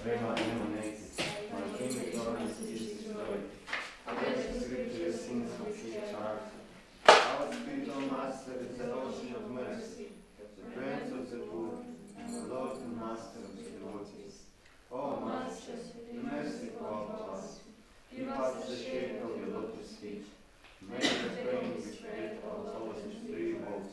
Rema emanated. My King adorns is destroyed. Against the scripture sings of his character. Our spiritual master is the ocean of mercy, the prince of the poor, the Lord and master of the devotees. O Master, be merciful to us. Give us the shape of your lotus feet. Make the frame which break all souls in three walls.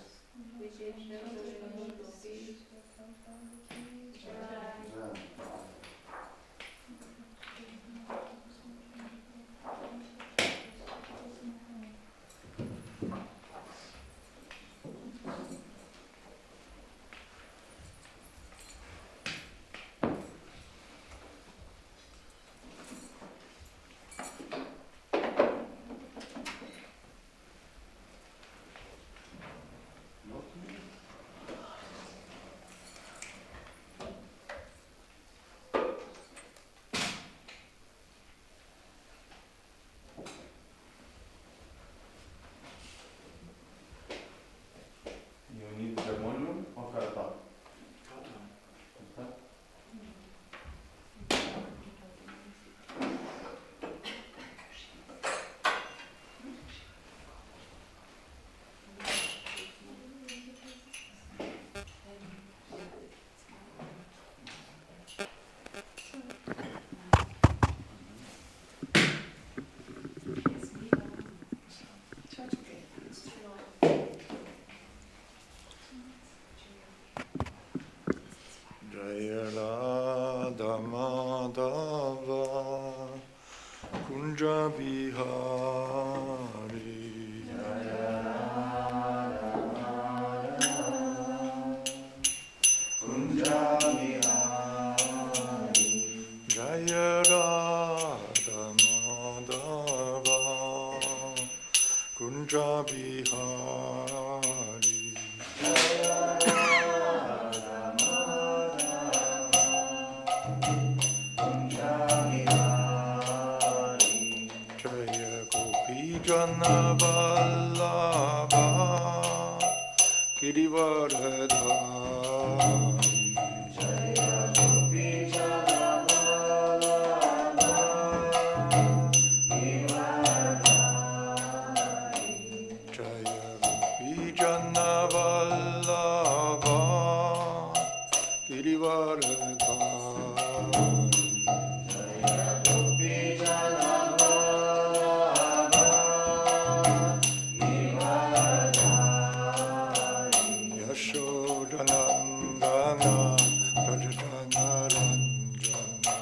You need harmonium or karta? Karta. Jaya Radha Madhava Kunja Bihari Jaya Radha Madhava Kunja Bihari. Jaya Radha Madhava Kunja Bihari Jaya Gopi Jana Vallabha Girivardhari Jaya Gopi Jana Vallabha Jaya Gopi Jana Vallabha Girivardhari Yashodanandana Bhajana Ranjana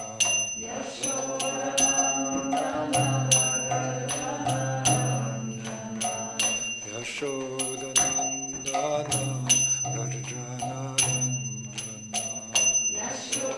Yashodanandana Bhajana Ranjana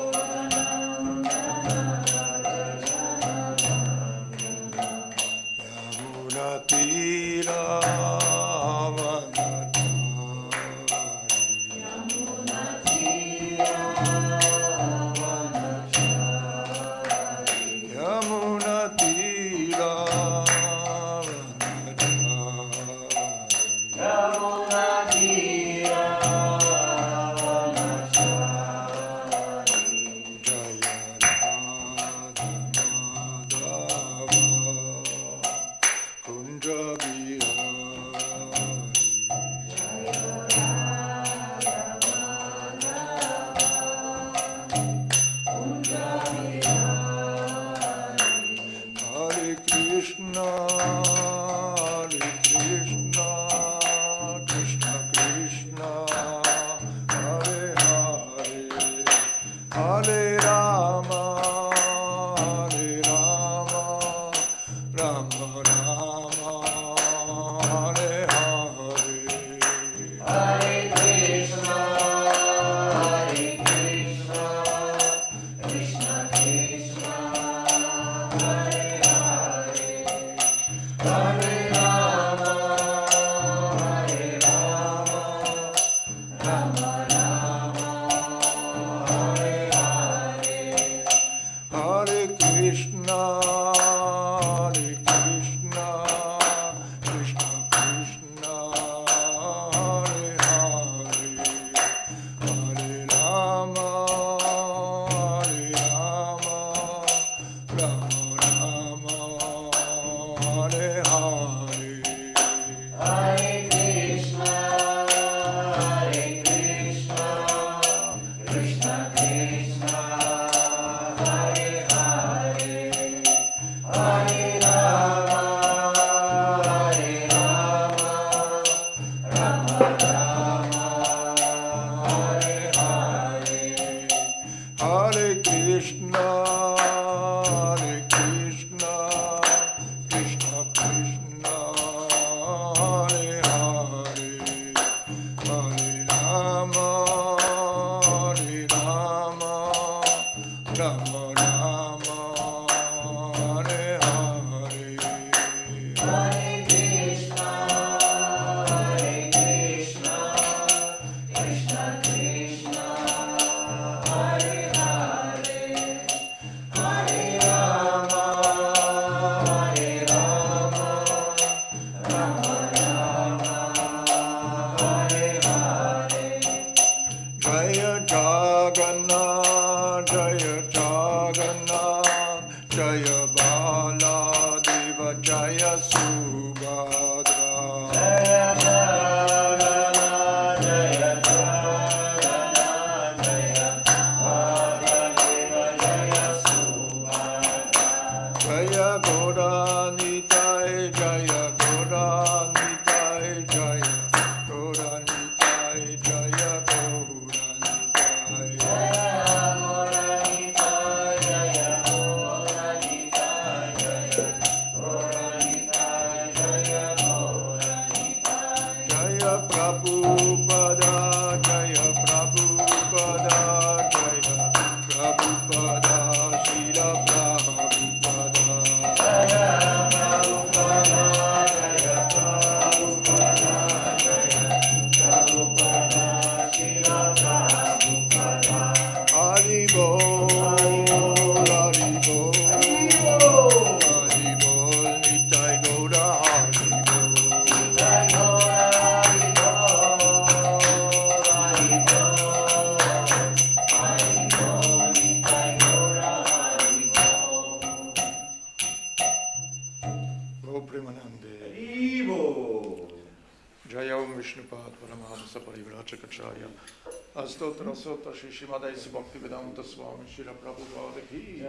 Astotra Sota Shri Srimad A.C. Bhaktivedanta Swami Srila Prabhupada Ki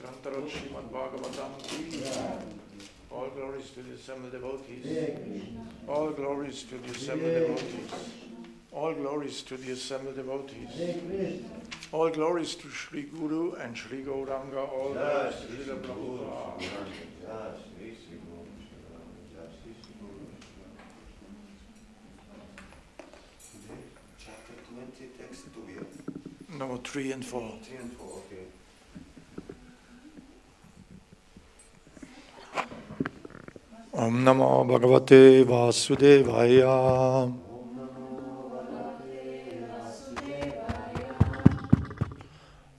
Grantarot Srimad Bhagavatam Ki. All glories to the assembled devotees. All glories to the assembled devotees. All glories to the assembled devotees. All glories to Sri Guru and Sri Gauranga. All glories to Srila Prabhupada. Chapter 20, text 2, yeah? No, 3 and 4. 3 and 4, okay. Om Namo Bhagavate Vasudevaya.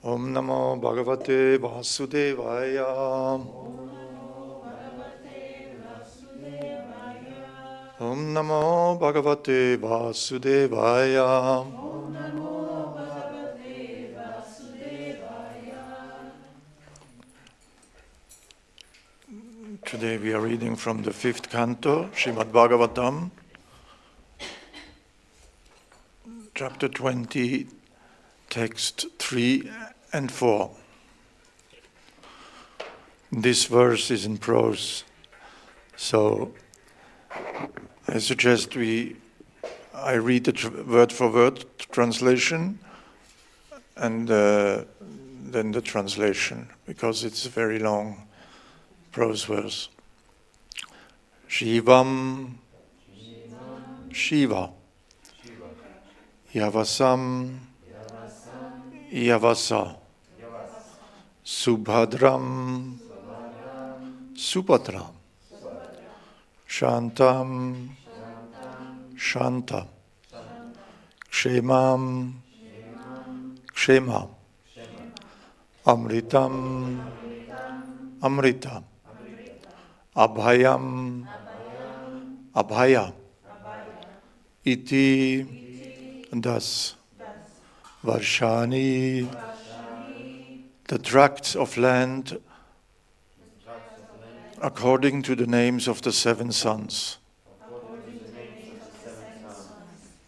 Om Namo Bhagavate Vasudevaya. Om Namo Bhagavate Vasudevaya. Today we are reading from the 5th canto, Srimad Bhagavatam, chapter 20, text 3 and 4. This verse is in prose, so I suggest I read the word for word translation and then the translation, because it's a very long prose verse. Shivam, Shiva, Yavasam, Yavasa, Subhadram, Subhadram, Shantam, Shanta, Kshemam, Kshema, Amritam, Amrita, Abhayam, Abhaya, Iti, thus, Varshani, the tracts of land according to the names of the 7 sons.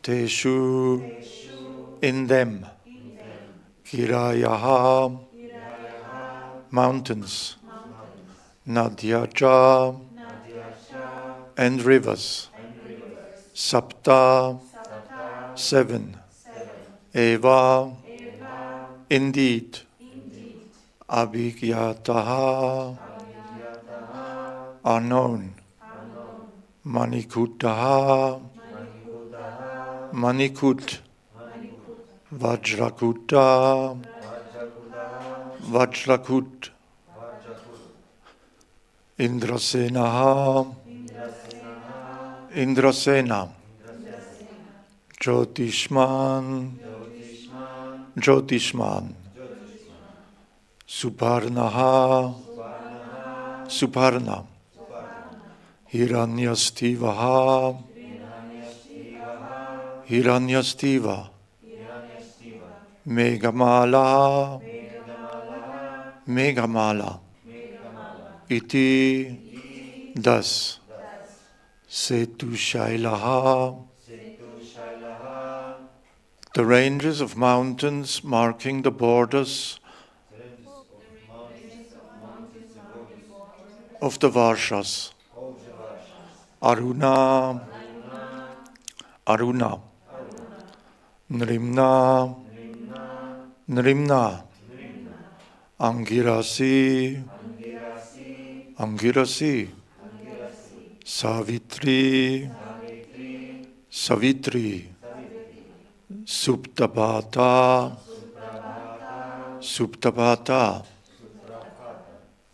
Teshu, in them, Kirayaha, mountains, Nadyacha, and rivers, Sapta, 7, Eva, indeed, Abhigyataha, are known, Manikutaha, Manikut, Vajrakuta, Vajrakut, Indrasenaha, Indrasena, Jyotishman, Jyotishman, Suparnaha, Suparna, Hiranyastivaha, Hiranyastiva, Megamala, Megamala, Iti, thus, Setu Shailaha, the ranges of mountains marking the borders of the Varshas. Aruna, Aruna, Nrimna, Nrimna, Angirasi, Angirasi, Savitri, Savitri, Suptabhata, Suptabhata,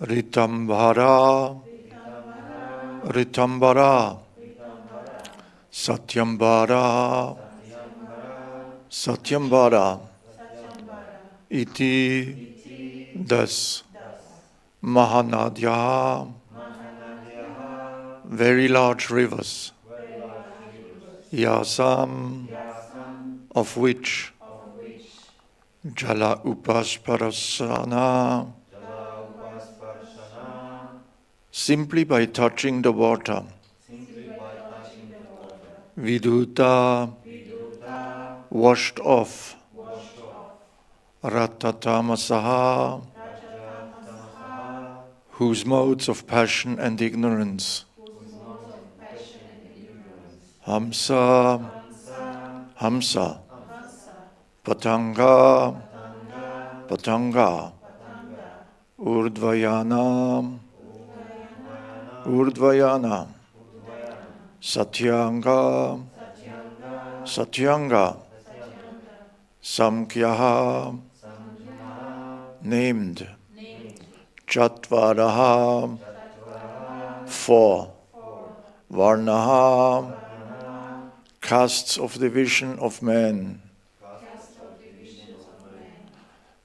Ritambhara, Ritambhara, Satyambara, Satyambara, Iti, thus, Mahanadya, very large rivers, Yasam, of which Jala Upasparasana, simply by touching the water, Viduta, washed off Ratatamasaha, whose modes of passion and ignorance. Hamsa, Hamsa, Patanga, Patanga, Urdvayana, Urdvayana, Satyanga, Satyanga, Samkhyaha, named, Chatvaraha, four, Varnaha, castes of division of men,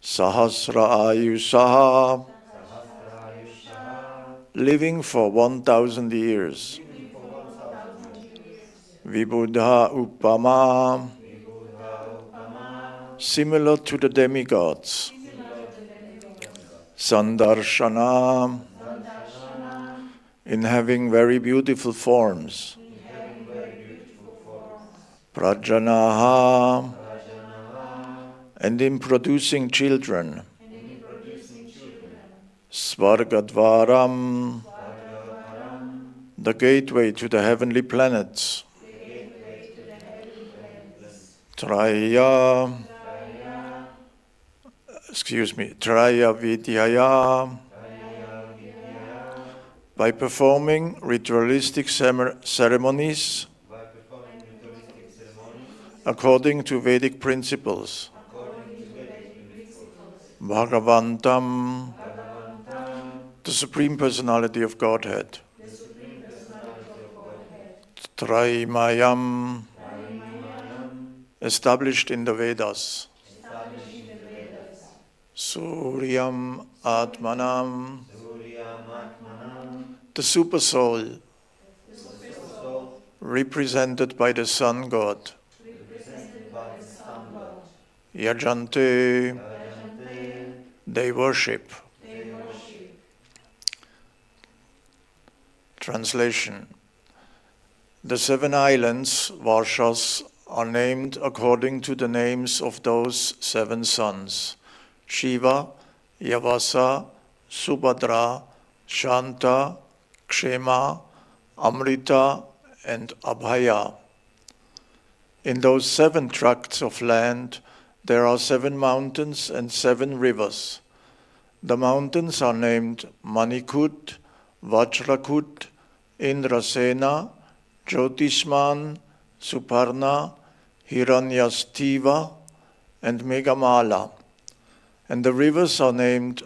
Sahasra Ayusaha, living for 1,000 years, Vibudha Upama, similar to the demigods, Sandarshana, in having very beautiful forms, Prajanaha, and in producing children, Svargadvaram, the gateway to the heavenly planets, Traya Vidyaya, by performing ritualistic ceremonies according to Vedic principles. Bhagavantam, the Supreme Personality of Godhead. Traimayam, established in the Vedas. Suryam Atmanam, the Super Soul, represented by the Sun God. Yajante, they worship. Translation. The 7 islands, Varshas, are named according to the names of those 7 sons: Shiva, Yavasa, Subhadra, Shanta, Kshema, Amrita, and Abhaya. In those 7 tracts of land, there are 7 mountains and 7 rivers. The mountains are named Manikut, Vajrakut, Indrasena, Jyotisman, Suparna, Hiranyastiva, and Megamala. And the rivers are named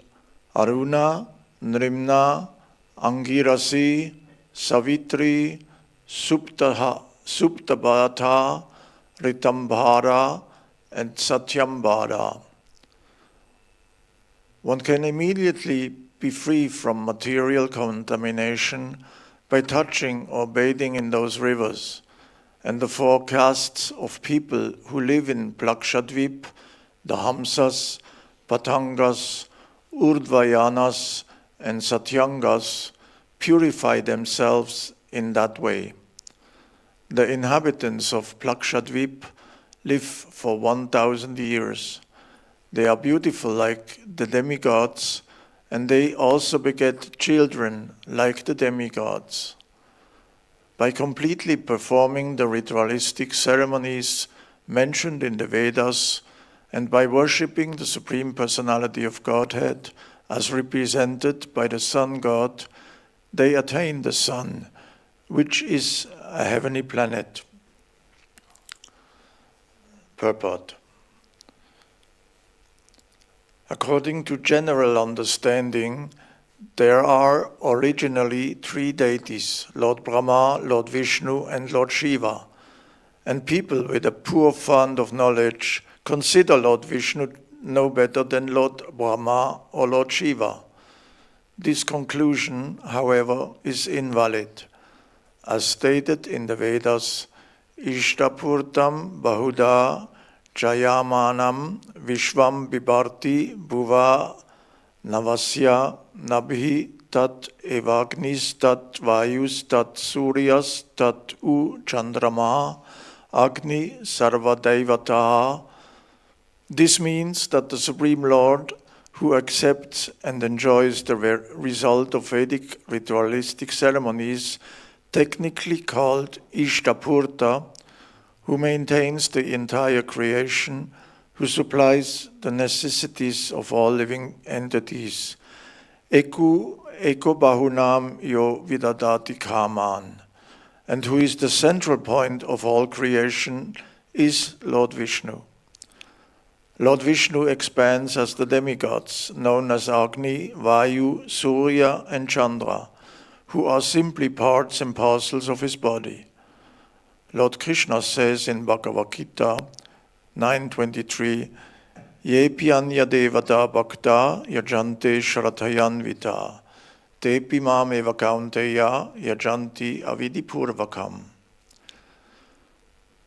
Aruna, Nrimna, Angirasi, Savitri, Suptabhata, Ritambhara, and Satyambara. One can immediately be free from material contamination by touching or bathing in those rivers, and the 4 castes of people who live in Plakshadvip, the Hamsas, Patangas, Urdvayanas, and Satyangas, purify themselves in that way. The inhabitants of Plakshadvip live for 1,000 years. They are beautiful like the demigods, and they also beget children like the demigods. By completely performing the ritualistic ceremonies mentioned in the Vedas, and by worshipping the Supreme Personality of Godhead as represented by the Sun God, they attain the Sun, which is a heavenly planet. Purport. According to general understanding, there are originally 3 deities, Lord Brahma, Lord Vishnu, and Lord Shiva. And people with a poor fund of knowledge consider Lord Vishnu no better than Lord Brahma or Lord Shiva. This conclusion, however, is invalid. As stated in the Vedas, Ishtapurtam Bahuda Jayamanam Vishvam Bibarti Bhuva Navasya Nabhi Tat Evagnis Tat Vayus Tat Suryas Tat U Chandrama Agni Sarva Devataha. This means that the Supreme Lord, who accepts and enjoys the result of Vedic ritualistic ceremonies, technically called Ishtapurta, who maintains the entire creation, who supplies the necessities of all living entities. Eko Bahunam Yo Vidadati Kaman, and who is the central point of all creation, is Lord Vishnu. Lord Vishnu expands as the demigods, known as Agni, Vayu, Surya, and Chandra, who are simply parts and parcels of his body. Lord Krishna says in Bhagavad Gita 9:23, Yepi anya devata bhakta yajante shrathayanvita, tepi mam eva kaunteya yajanti avidipurvakam.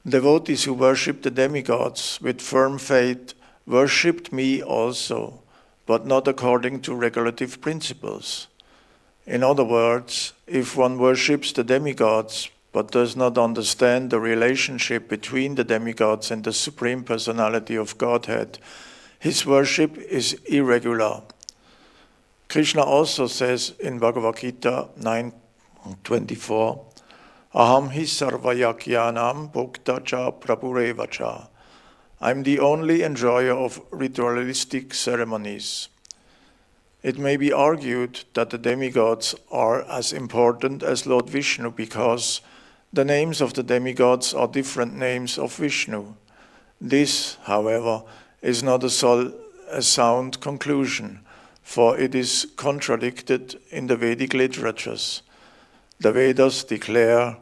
Devotees who worship the demigods with firm faith worshipped me also, but not according to regulative principles. In other words, if one worships the demigods but does not understand the relationship between the demigods and the Supreme Personality of Godhead, his worship is irregular. Krishna also says in Bhagavad Gita 9:24, Aham hi sarvayakyanam bhokta cha prabhureva cha. I'm the only enjoyer of ritualistic ceremonies. It may be argued that the demigods are as important as Lord Vishnu because the names of the demigods are different names of Vishnu. This, however, is not a sound conclusion, for it is contradicted in the Vedic literatures. The Vedas declare,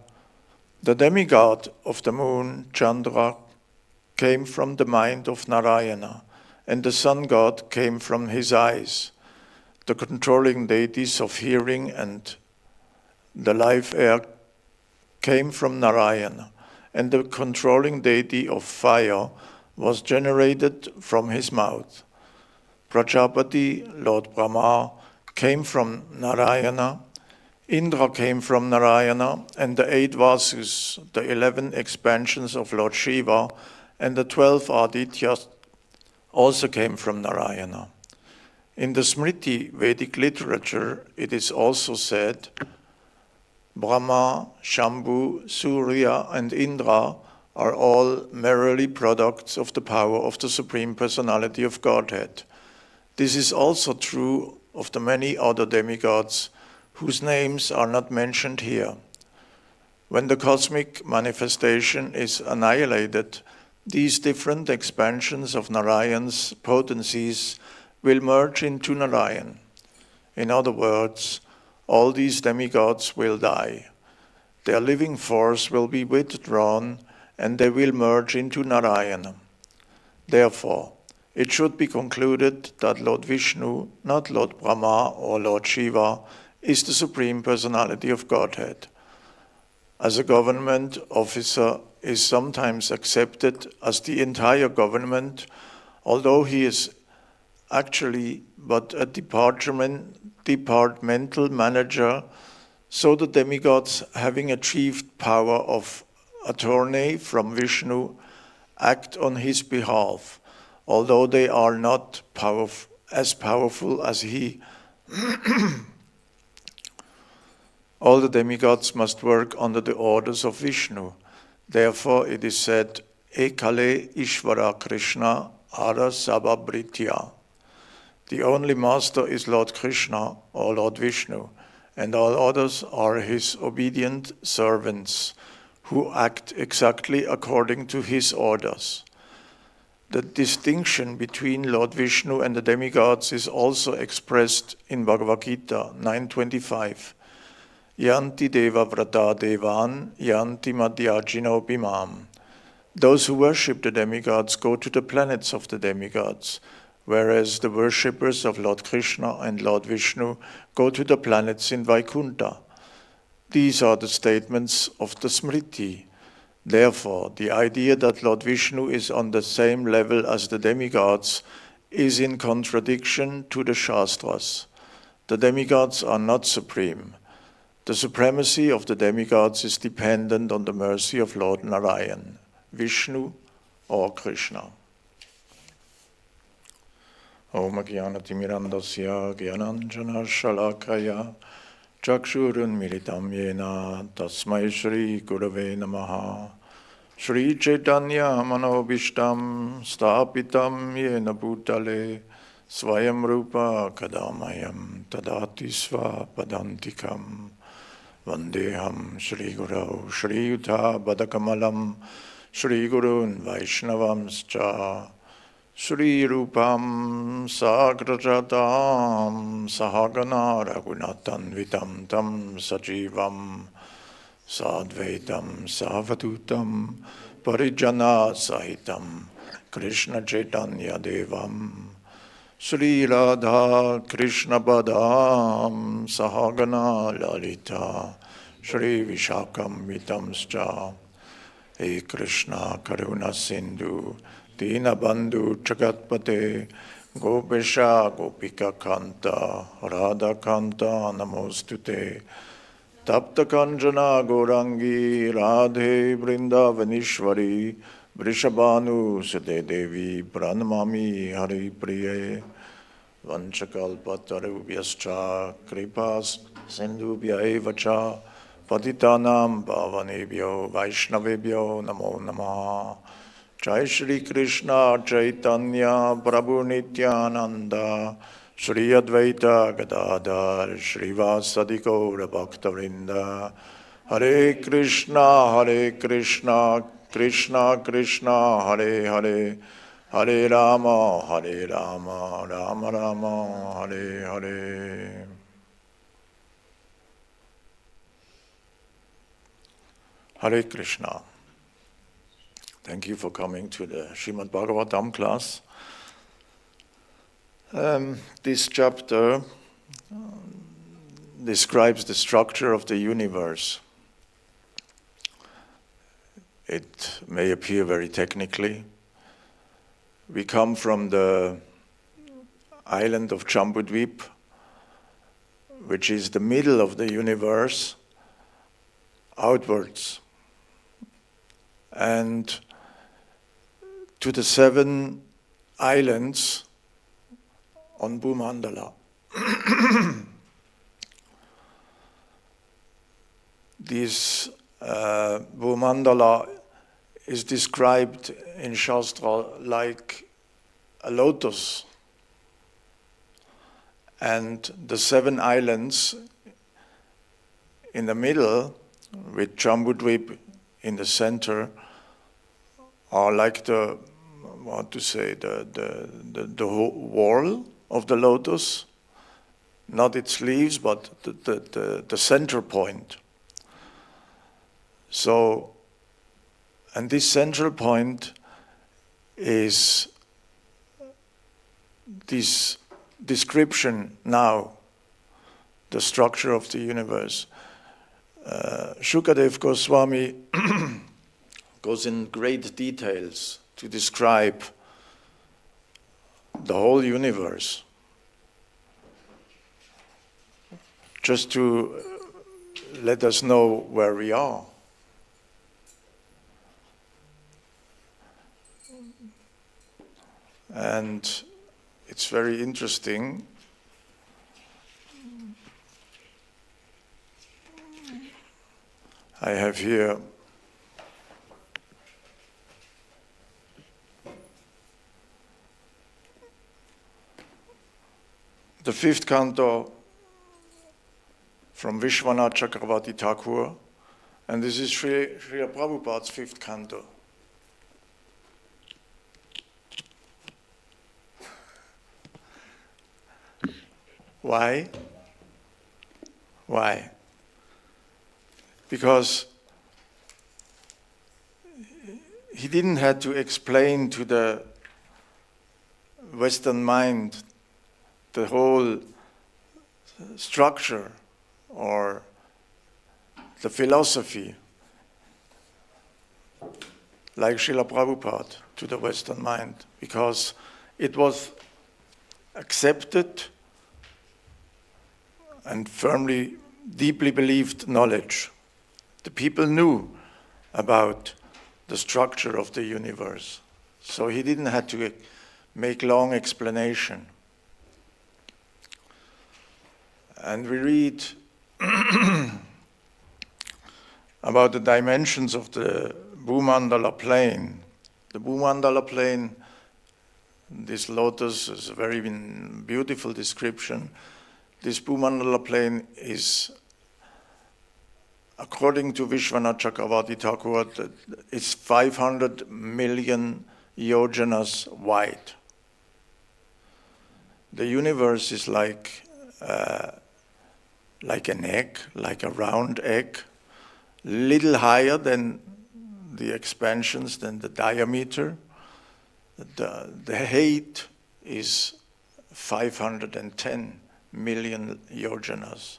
the demigod of the moon, Chandra, came from the mind of Narayana, and the sun god came from his eyes. The controlling deities of hearing and the life air came from Narayana, and the controlling deity of fire was generated from his mouth. Prajapati, Lord Brahma, came from Narayana, Indra came from Narayana, and the 8 Vasus, the 11 expansions of Lord Shiva, and the 12 Adityas also came from Narayana. In the Smriti Vedic literature, it is also said, Brahma, Shambhu, Surya, and Indra are all merely products of the power of the Supreme Personality of Godhead. This is also true of the many other demigods whose names are not mentioned here. When the cosmic manifestation is annihilated, these different expansions of Narayan's potencies will merge into Narayan. In other words, all these demigods will die. Their living force will be withdrawn and they will merge into Narayana. Therefore, it should be concluded that Lord Vishnu, not Lord Brahma or Lord Shiva, is the Supreme Personality of Godhead. As a government officer is sometimes accepted as the entire government, although he is actually but a departmental manager, so the demigods, having achieved power of attorney from Vishnu, act on his behalf, although they are not as powerful as he. All the demigods must work under the orders of Vishnu. Therefore, it is said, Ekale Ishvara Krishna Ara Sababritya. The only master is Lord Krishna or Lord Vishnu, and all others are his obedient servants who act exactly according to his orders. The distinction between Lord Vishnu and the demigods is also expressed in Bhagavad Gita 9:25. Yanti deva vrata devan, yanti madhyajino bimam. Those who worship the demigods go to the planets of the demigods, whereas the worshippers of Lord Krishna and Lord Vishnu go to the planets in Vaikuntha. These are the statements of the Smriti. Therefore, the idea that Lord Vishnu is on the same level as the demigods is in contradiction to the Shastras. The demigods are not supreme. The supremacy of the demigods is dependent on the mercy of Lord Narayan. Vishnu or Krishna. Om Jnanatimmirandasya Jnananjana Shalakaya Chakshurun Militam Yena Tasmai Shri Gurave Namaha Shri Chaitanya Manobishtam Stapitam Yena Bhutale Swayam Rupa Kadamayam Tadati Sva Padantikam Vandeham Shri Gurau Shri Yuta Badakamalam Shri Gurun Vaishnavamscha Shri Rupam Sagrajatam Sahagana Raghunathanvitam Tam Sajivam Sadvaitam Savadutam Parijana Sahitam Krishna Chaitanya Devam Shri Radha Krishna Badam Sahagana Lalita Shri Vishakam Vitamscha He Krishna Karuna Sindhu Dina Bandhu Chagatpate Gopesha Gopika Kanta Radha Kanta Namostute Tapta Kanjana Gorangi Radhe Vrindavanishwari Vrishabhanu Sade Devi Pranamami Hari Priye Vanchakalpatarubhyascha Kripas Sindhubhya evacha Patitanam Bhavanebhyo Vaishnavebhyo Namo Namaha Jai Shri Krishna Chaitanya Prabhu Nityananda Shri Advaita Gadadhar Shri Vasadi Gaura Bhaktavinda Hare Krishna Krishna Krishna Hare Hare Hare Rama Rama Rama Hare Hare. Hare Krishna. Thank you for coming to the Srimad Bhagavatam class. This chapter describes the structure of the universe. It may appear very technically. We come from the island of Jambudvip, which is the middle of the universe, outwards, and to the 7 islands on Bhumandala. This Bhumandala is described in Shastra like a lotus, and the 7 islands in the middle, with Jambudvip in the center, are like the whole wall of the lotus, not its leaves, but the center point. So, and this central point is this description now, the structure of the universe. Shukadev Goswami goes in great details to describe the whole universe, just to let us know where we are. And it's very interesting. I have here the 5th canto from Vishwanath Chakravarti Thakur, and this is Srila Prabhupada's 5th canto. Why? Why? Because he didn't have to explain to the Western mind the whole structure or the philosophy like Srila Prabhupada to the Western mind, because it was accepted and firmly, deeply believed knowledge. The people knew about the structure of the universe. So he didn't have to make long explanation. And we read about the dimensions of the Bhumandala plane. The Bhumandala plane, this lotus is a very beautiful description. This Bhumandala plane is, according to Vishwanath Chakravarti Thakur, it's 500 million yojanas wide. The universe is like an egg, like a round egg, little higher than the expansions, than the diameter. The height is 510 million yojanas.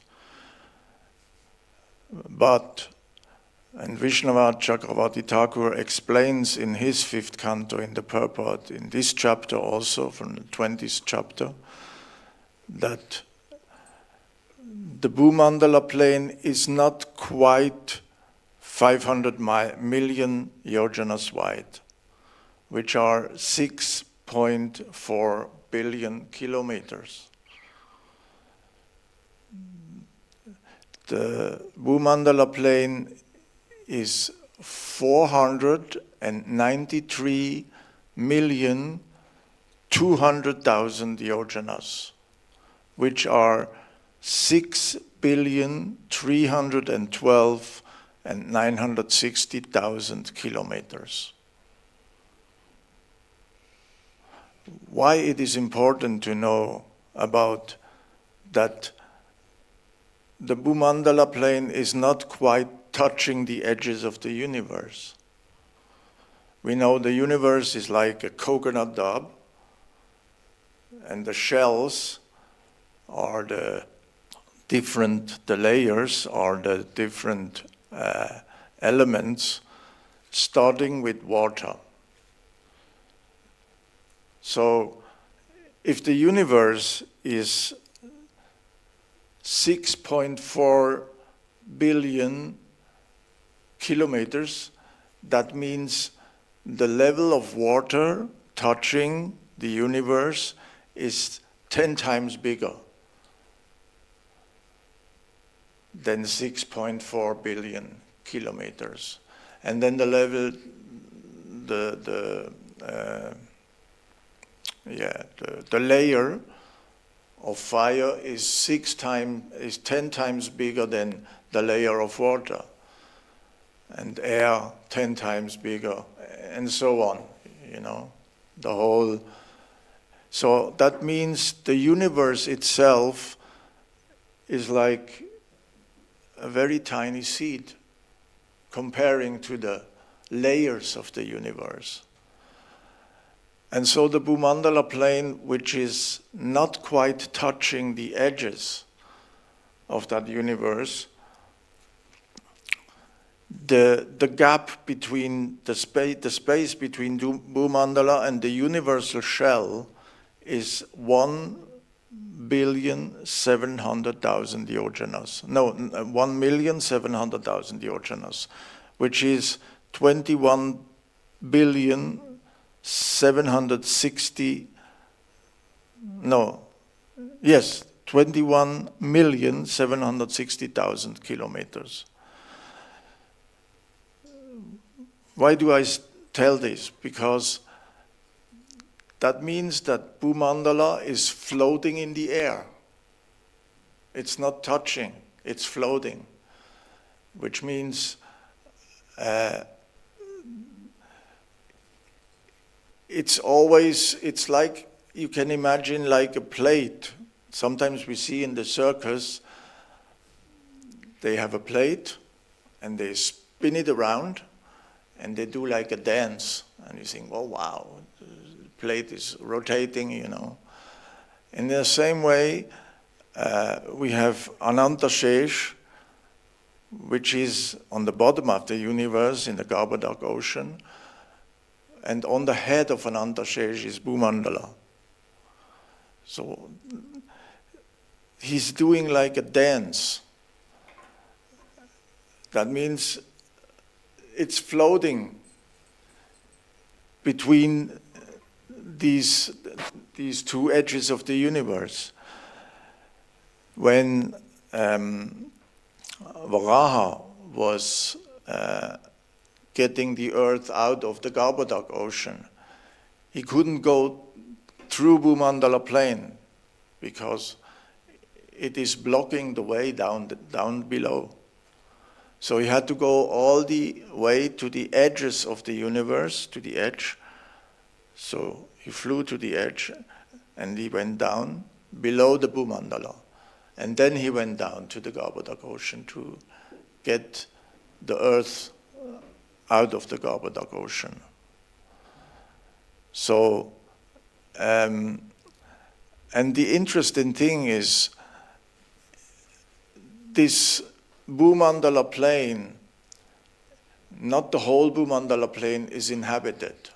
But, and Vishwanath Chakravarti Thakur explains in his 5th canto in the purport, in this chapter also, from the 20th chapter, that the Bhumandala plane is not quite 500 million yojanas wide, which are 6.4 billion kilometers. The Bhumandala plane is 493,200,000 yojanas, which are 6,312,960,000 kilometers. Why it is important to know about that the Bhumandala plane is not quite touching the edges of the universe. We know the universe is like a coconut dub, and the shells are the layers are the different elements, starting with water. So if the universe is 6.4 billion kilometers, that means the level of water touching the universe is 10 times bigger than 6.4 billion kilometers. And then the level, the layer of fire is 10 times bigger than the layer of water, and air 10 times bigger, and so on, the whole. So that means the universe itself is like a very tiny seed comparing to the layers of the universe. And so the Bhumandala plane, which is not quite touching the edges of that universe, the gap between the space between Bhumandala and the universal shell is 1,700,000 yojanas. No, 1,700,000 yojanas, which is 21,760,000 kilometers. Why do I tell this? Because that means that Bhumandala is floating in the air. It's not touching, it's floating, which means it's like, you can imagine like a plate. Sometimes we see in the circus, they have a plate and they spin it around and they do like a dance. And you think, oh wow, the plate is rotating, In the same way, we have Anantashesh, which is on the bottom of the universe in the Garbhodak ocean. And on the head of Anantashesh is Bhumandala. So he's doing like a dance. That means it's floating between these two edges of the universe. When Varaha was getting the earth out of the Garbhodak ocean, he couldn't go through Bhumandala plain because it is blocking the way down below. So he had to go all the way to the edges of the universe, to the edge. So he flew to the edge and he went down below the Bhumandala. And then he went down to the Garbhodak ocean to get the earth out of the Garbhodak ocean. So, and the interesting thing is this Bhumandala plain, not the whole Bhumandala plain is inhabited.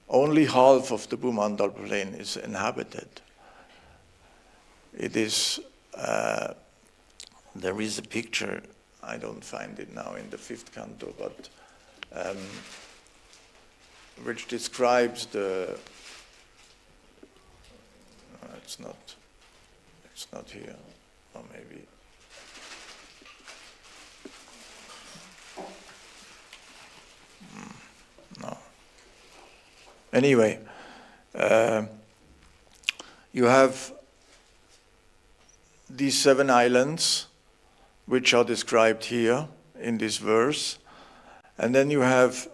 Only half of the Bhumandala plain is inhabited. It is, there is a picture, I don't find it now in the fifth canto, but which describes the, it's not here, or maybe. No. Anyway, you have these 7 islands, which are described here in this verse, and then you have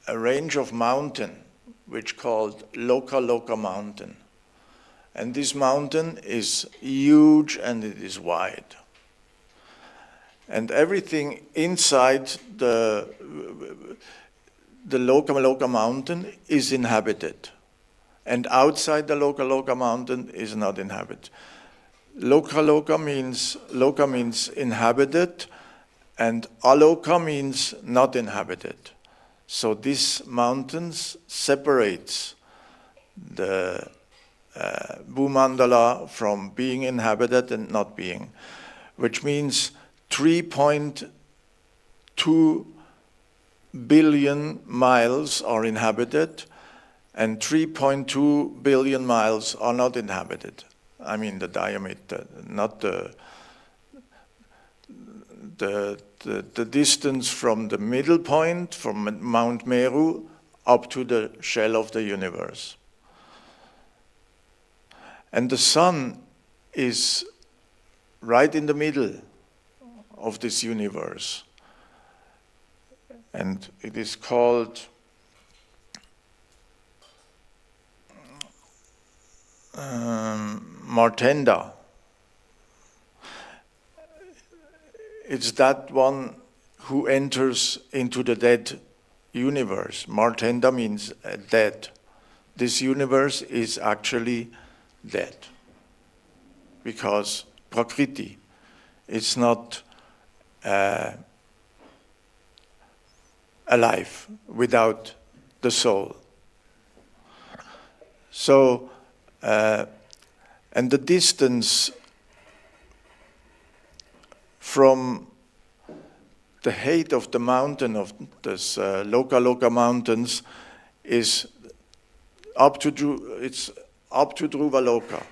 a range of mountain, which called Loka Loka mountain. And this mountain is huge and it is wide. And everything inside the Loka Loka mountain is inhabited. And outside the Loka Loka mountain is not inhabited. Loka means inhabited, and Aloka means not inhabited. So these mountains separates the Bhumandala from being inhabited and not being, which means 3.2 billion miles are inhabited and 3.2 billion miles are not inhabited. I mean the diameter, not the distance from the middle point, from Mount Meru, up to the shell of the universe. And the sun is right in the middle of this universe. And it is called Martanda. It's that one who enters into the dead universe. Martanda means dead. This universe is actually dead because Prakriti is not alive without the soul. So, and the distance from the height of the mountain of this Loka Loka mountains is up to Dhruvaloka,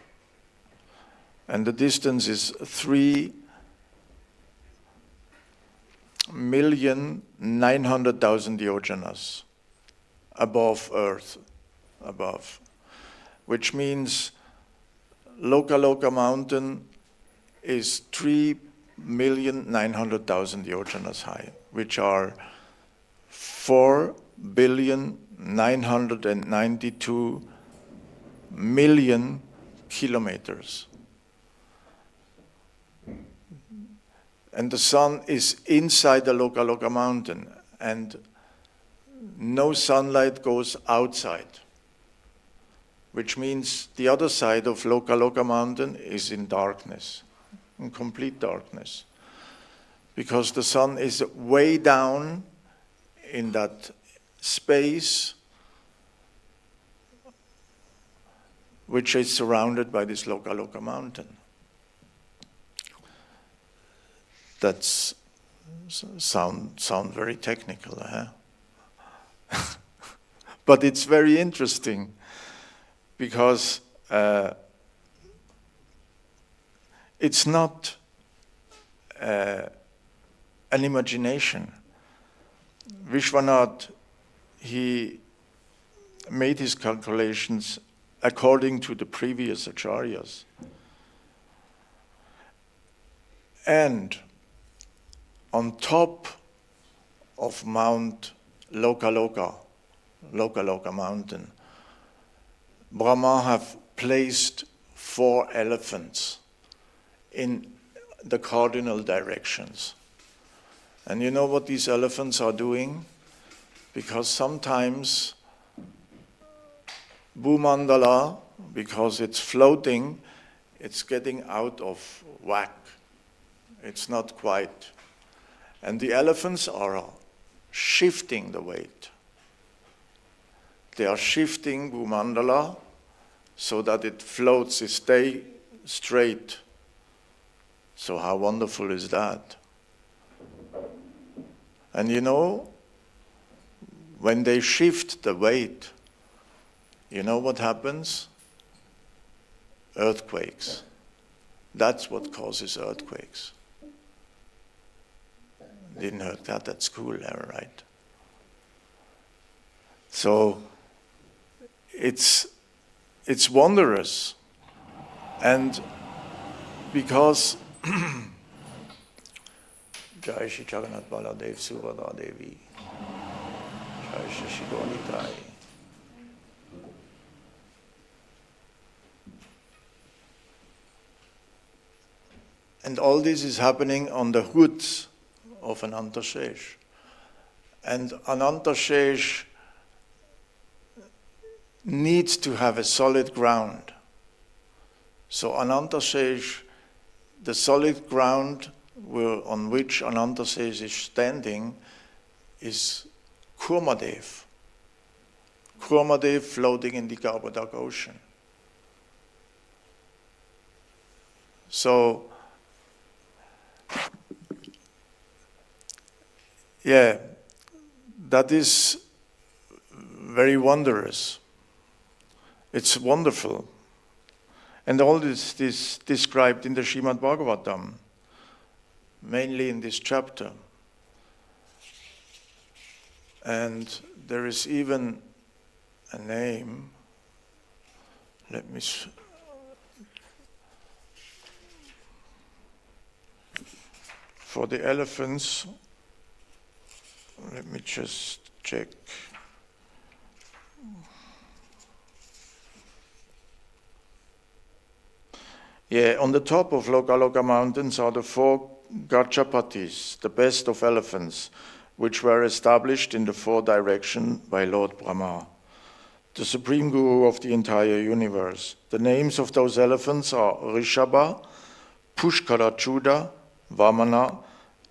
and the distance is 3,900,000 yojanas above Earth, which means Loka Loka mountain is 3,900,000 yojanas high, which are 4,992,000,000 kilometers. And the sun is inside the Loka Loka mountain, and no sunlight goes outside, which means the other side of Loka Loka mountain is in darkness, in complete darkness, because the sun is way down in that space which is surrounded by this Loka Loka mountain. That's sound very technical, huh? But it's very interesting because it's not an imagination. Vishwanath, he made his calculations according to the previous acharyas. And on top of Mount Lokaloka mountain, Brahma have placed 4 elephants in the cardinal directions. And you know what these elephants are doing? Because sometimes Bhumandala, because it's floating, it's getting out of whack. It's not quite. And the elephants are shifting the weight. They are shifting Bhumandala so that it floats, it stays straight. So how wonderful is that? And you know, when they shift the weight, you know what happens? Earthquakes. That's what causes earthquakes. Didn't heard that at school ever, right? So it's wondrous. And because Jai Shri Jagannath Baladev Subhadra Devi, Jai Shri Shigonitai. And all this is happening on the hoods of Anantashesh. And Anantashesh needs to have a solid ground. So Anantashesh, the solid ground on which Anantashesh is standing is Kurmadev. Kurmadev floating in the Garbhodak ocean. So, yeah, that is very wondrous. It's wonderful. And all this is described in the Srimad Bhagavatam, mainly in this chapter. And there is even a name, let me for the elephants, let me just check. Yeah, on the top of Lokaloka mountains are the 4 Gachapatis, the best of elephants, which were established in the 4 directions by Lord Brahma, the supreme guru of the entire universe. The names of those elephants are Rishabha, Pushkarachuda, Vamana,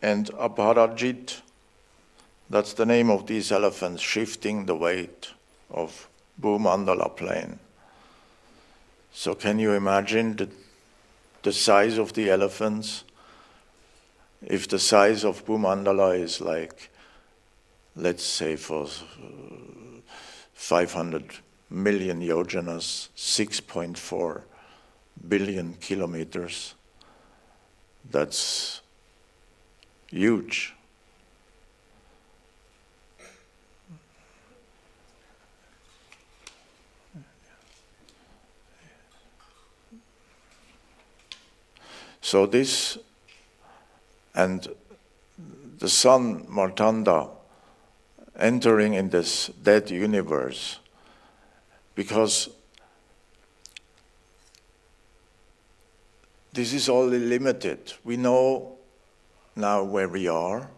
and Abharajit. That's the name of these elephants, shifting the weight of Bhumandala plain. So can you imagine the size of the elephants? If the size of Bhumandala is like, let's say for 500 million yojanas, 6.4 billion kilometers, that's huge. So this, and the son Martanda entering in this dead universe, because this is all limited. We know now where we are,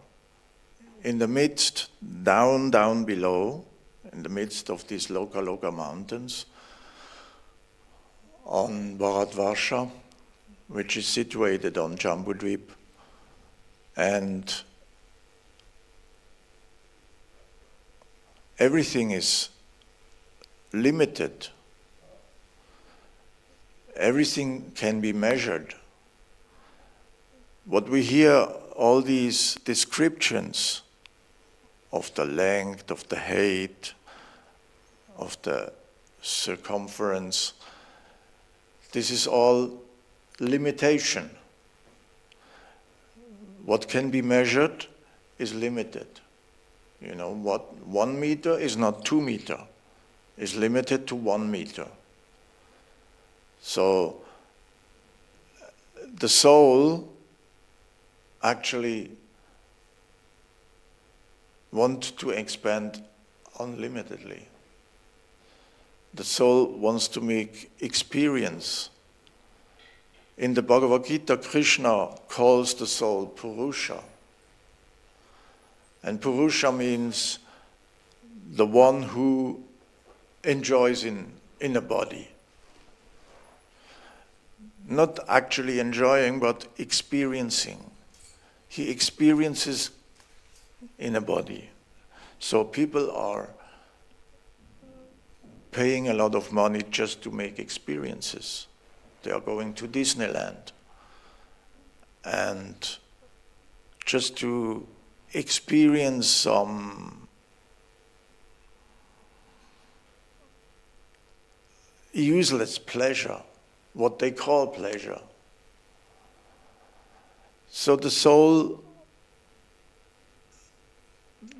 in the midst, down below, in the midst of these Lokaloka mountains, on Bharatvarsha, which is situated on Jambudvip, and everything is limited. Everything can be measured. What we hear, all these descriptions of the length, of the height, of the circumference. This is all limitation. What can be measured is limited. You know, what 1 meter is not 2 meters. Is limited to 1 meter. So the soul actually wants to expand unlimitedly. The soul wants to make experience. In the Bhagavad Gita, Krishna calls the soul Purusha. And Purusha means the one who enjoys in a body. Not actually enjoying, but experiencing. He experiences in a body. So people are paying a lot of money just to make experiences. They are going to Disneyland and just to experience some useless pleasure, what they call pleasure. So the soul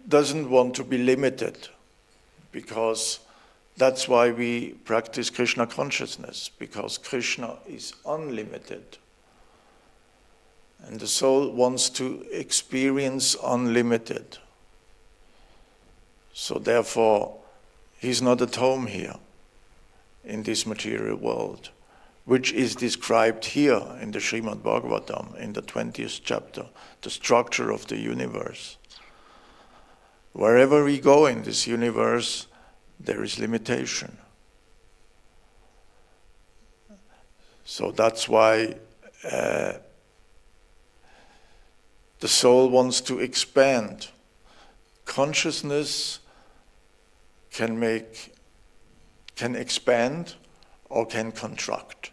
doesn't want to be limited, because that's why we practice Krishna consciousness, because Krishna is unlimited. And the soul wants to experience unlimited. So therefore, he's not at home here in this material world, which is described here in the Srimad Bhagavatam, in the 20th chapter, the structure of the universe. Wherever we go in this universe, there is limitation. So that's why the soul wants to expand. Consciousness can expand or can contract.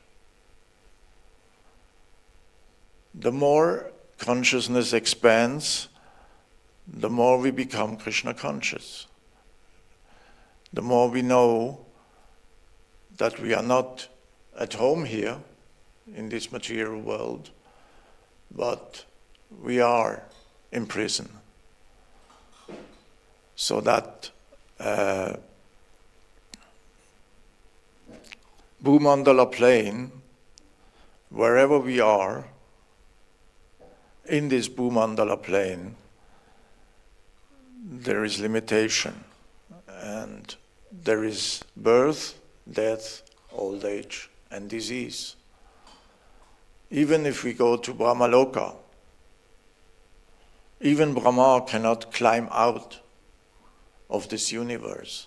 The more consciousness expands, the more we become Krishna conscious. The more we know that we are not at home here in this material world, but we are in prison. So that Bhumandala plane, wherever we are, in this Bhumandala plane, there is limitation, and there is birth, death, old age, and disease. Even if we go to Brahmaloka, even Brahma cannot climb out of this universe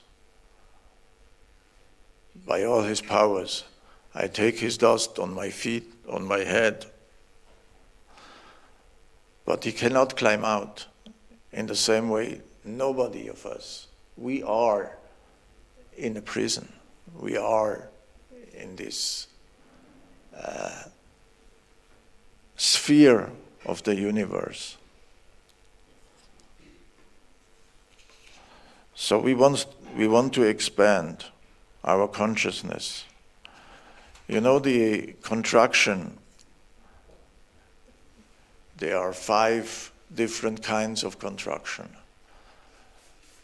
by all his powers. I take his dust on my feet, on my head, but he cannot climb out. In the same way, nobody of us, we are in a prison. We are in this sphere of the universe. So we want to expand our consciousness. You know, the contraction, there are 5 different kinds of contraction.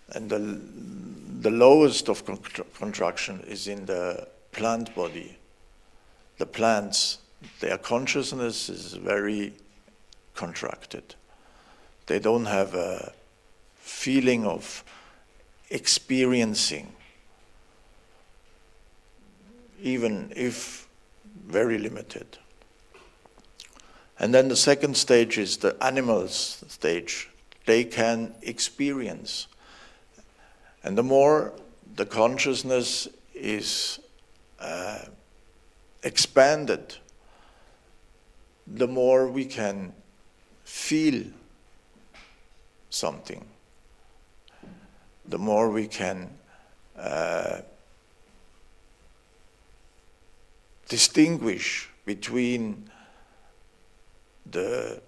And the lowest of contraction is in the plant body. The plants, their consciousness is very contracted. They don't have a feeling of experiencing, even if very limited. And then the second stage is the animals stage. They can experience. And the more the consciousness is expanded, the more we can feel something. The more we can distinguish between the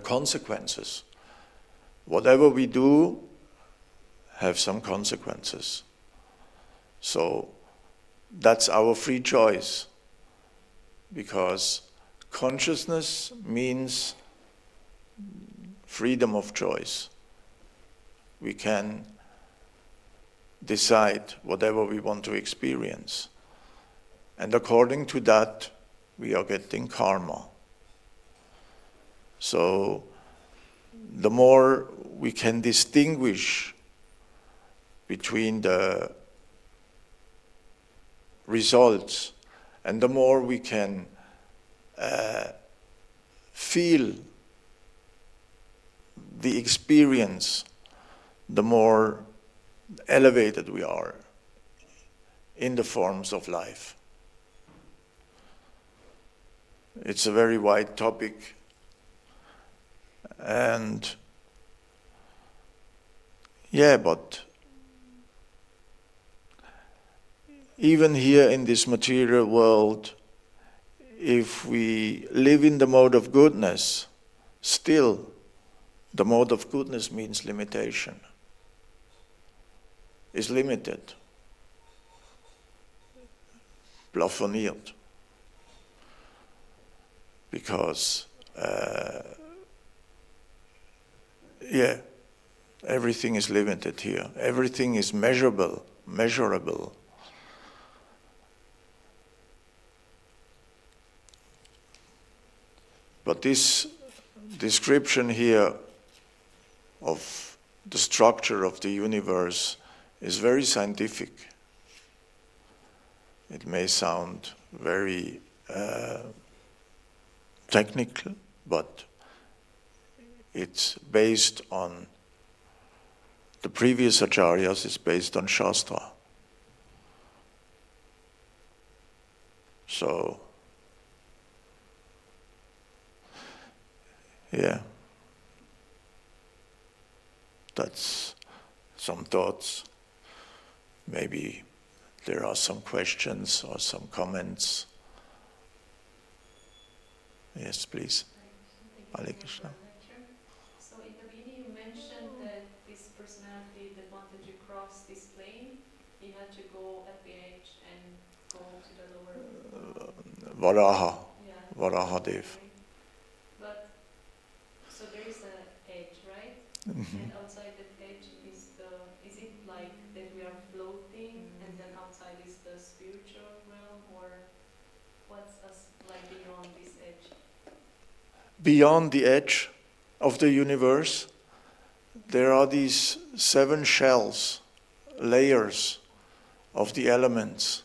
consequences. whatever we do have some consequences. So that's our free choice, because consciousness means freedom of choice. We can decide whatever we want to experience. And according to that, we are getting karma. So the more we can distinguish between the results, and the more we can feel the experience, the more elevated we are in the forms of life. It's a very wide topic, and but even here in this material world, if we live in the mode of goodness, still the mode of goodness means limitation. Is limited, plafoniert, because everything is limited here. Everything is measurable. But this description here of the structure of the universe is very scientific. It may sound very technical, but it's based on the previous acharyas, it's based on Shastra. So, that's some thoughts. Maybe there are some questions or some comments. Yes, please. Hare Krishna. So in the beginning you mentioned that this personality that wanted to cross this plane, he had to go at the edge and go to the lower... Varaha. Yeah. Varahadev. But, so there is an edge, right? Mm-hmm. And outside that edge is it like that we are floating and then outside is the spiritual realm, or what's us like beyond this edge? Beyond the edge of the universe, there are these 7 shells, layers of the elements.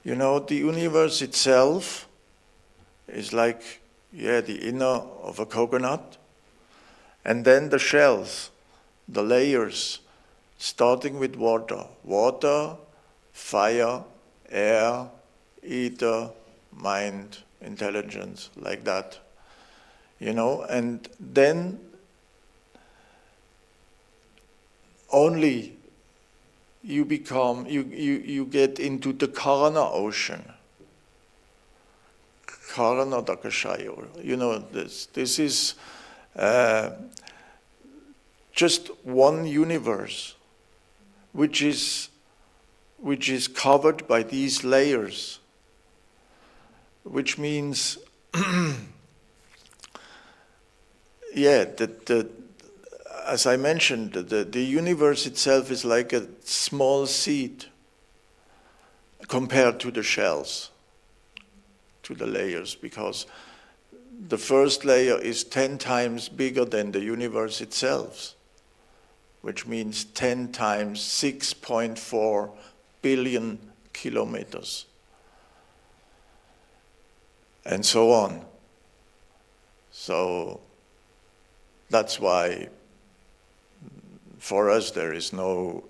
You know, the universe itself is like, the inner of a coconut, and then the shells, the layers, starting with water, fire, air, ether, mind, intelligence, like that. You know, and then only you become, you get into the Karana ocean. Karana Dakashayo. You know, this is just one universe, which is covered by these layers, which means, as I mentioned, the universe itself is like a small seed compared to the shells, to the layers, because the first layer is 10 times bigger than the universe itself, which means 10 times 6.4 billion kilometers, and so on. So that's why for us there is no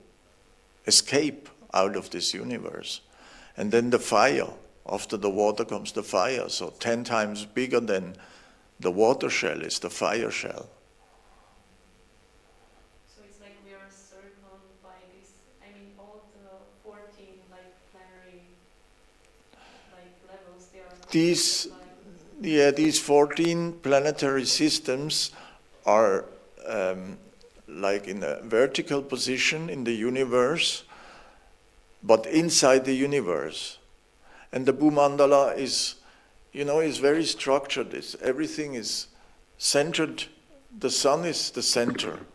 escape out of this universe. And then the fire, after the water comes the fire, so 10 times bigger than the water shell is the fire shell. So it's like we are circled by this, all the 14 planetary levels, they are... These 14 planetary systems are like in a vertical position in the universe, but inside the universe. And the Bhumandala is, is very structured. Everything is centered. The sun is the center.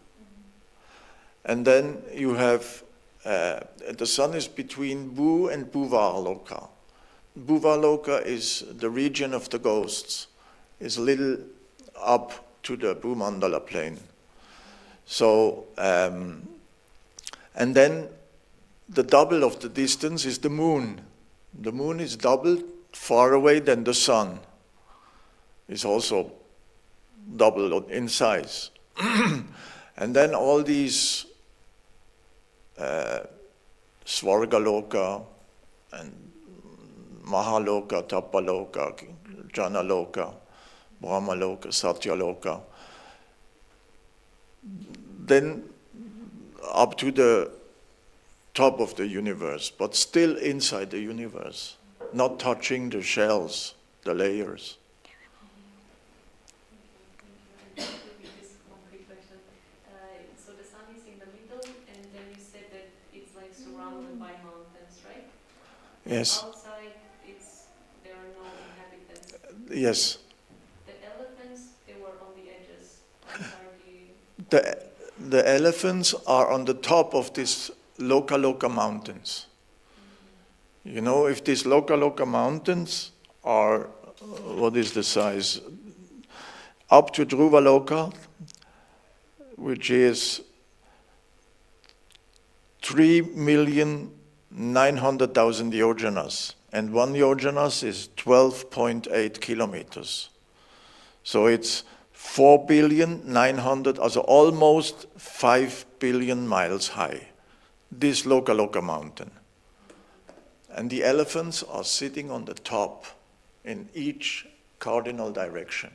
And then you have, the sun is between Bhu and Bhuvaloka. Bhuvaloka is the region of the ghosts. It's a little up to the Bhumandala plane. So, and then the double of the distance is the moon. The moon is double far away than the sun. It's also double in size. And then all these Svargaloka and Mahaloka, Tapaloka, Janaloka, Brahmaloka, Satyaloka, then up to the top of the universe, but still inside the universe, not touching the shells, the layers. Thank you. This concrete question. So the sun is in the middle, and then you said that it's like surrounded by mountains, right? Yes. Outside, there are no inhabitants. Yes. The elephants, they were on the edges. The elephants are on the top of these Loka mountains. If these Loka mountains are, what is the size? Up to Dhruvaloka, which is 3,900,000 yojanas. And one yojanas is 12.8 kilometers. So it's 4,900,000, also almost 5 billion miles high, this Loka mountain. And the elephants are sitting on the top in each cardinal direction,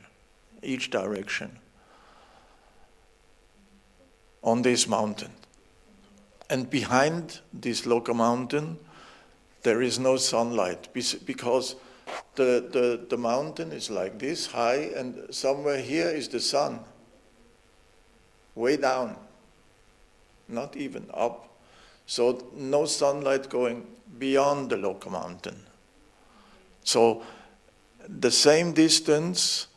on this mountain. And behind this Loka mountain, there is no sunlight because the mountain is like this high, and somewhere here is the sun, way down, not even up. So no sunlight going beyond the Loka mountain. So the same distance,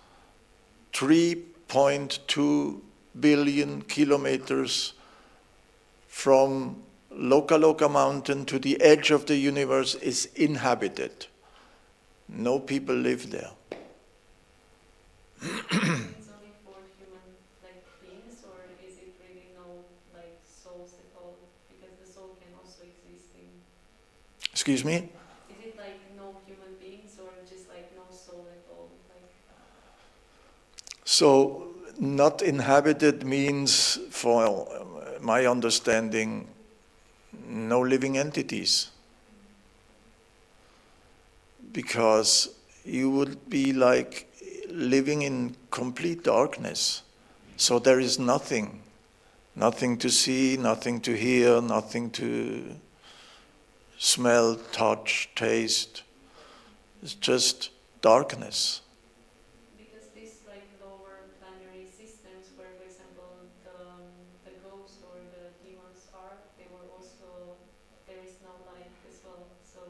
3.2 billion kilometers from Loka mountain to the edge of the universe is inhabited. No people live there. It's only for human beings, or is it really no souls at all? Because the soul can also exist in. Excuse me? Is it no human beings, or just no soul at all? So not inhabited means, for my understanding, no living entities. Because you would be like living in complete darkness. So there is nothing to see, nothing to hear, nothing to smell, touch, taste. It's just darkness. Because these lower planetary systems, where, for example, the ghosts or the demons are, there is no light as well. So.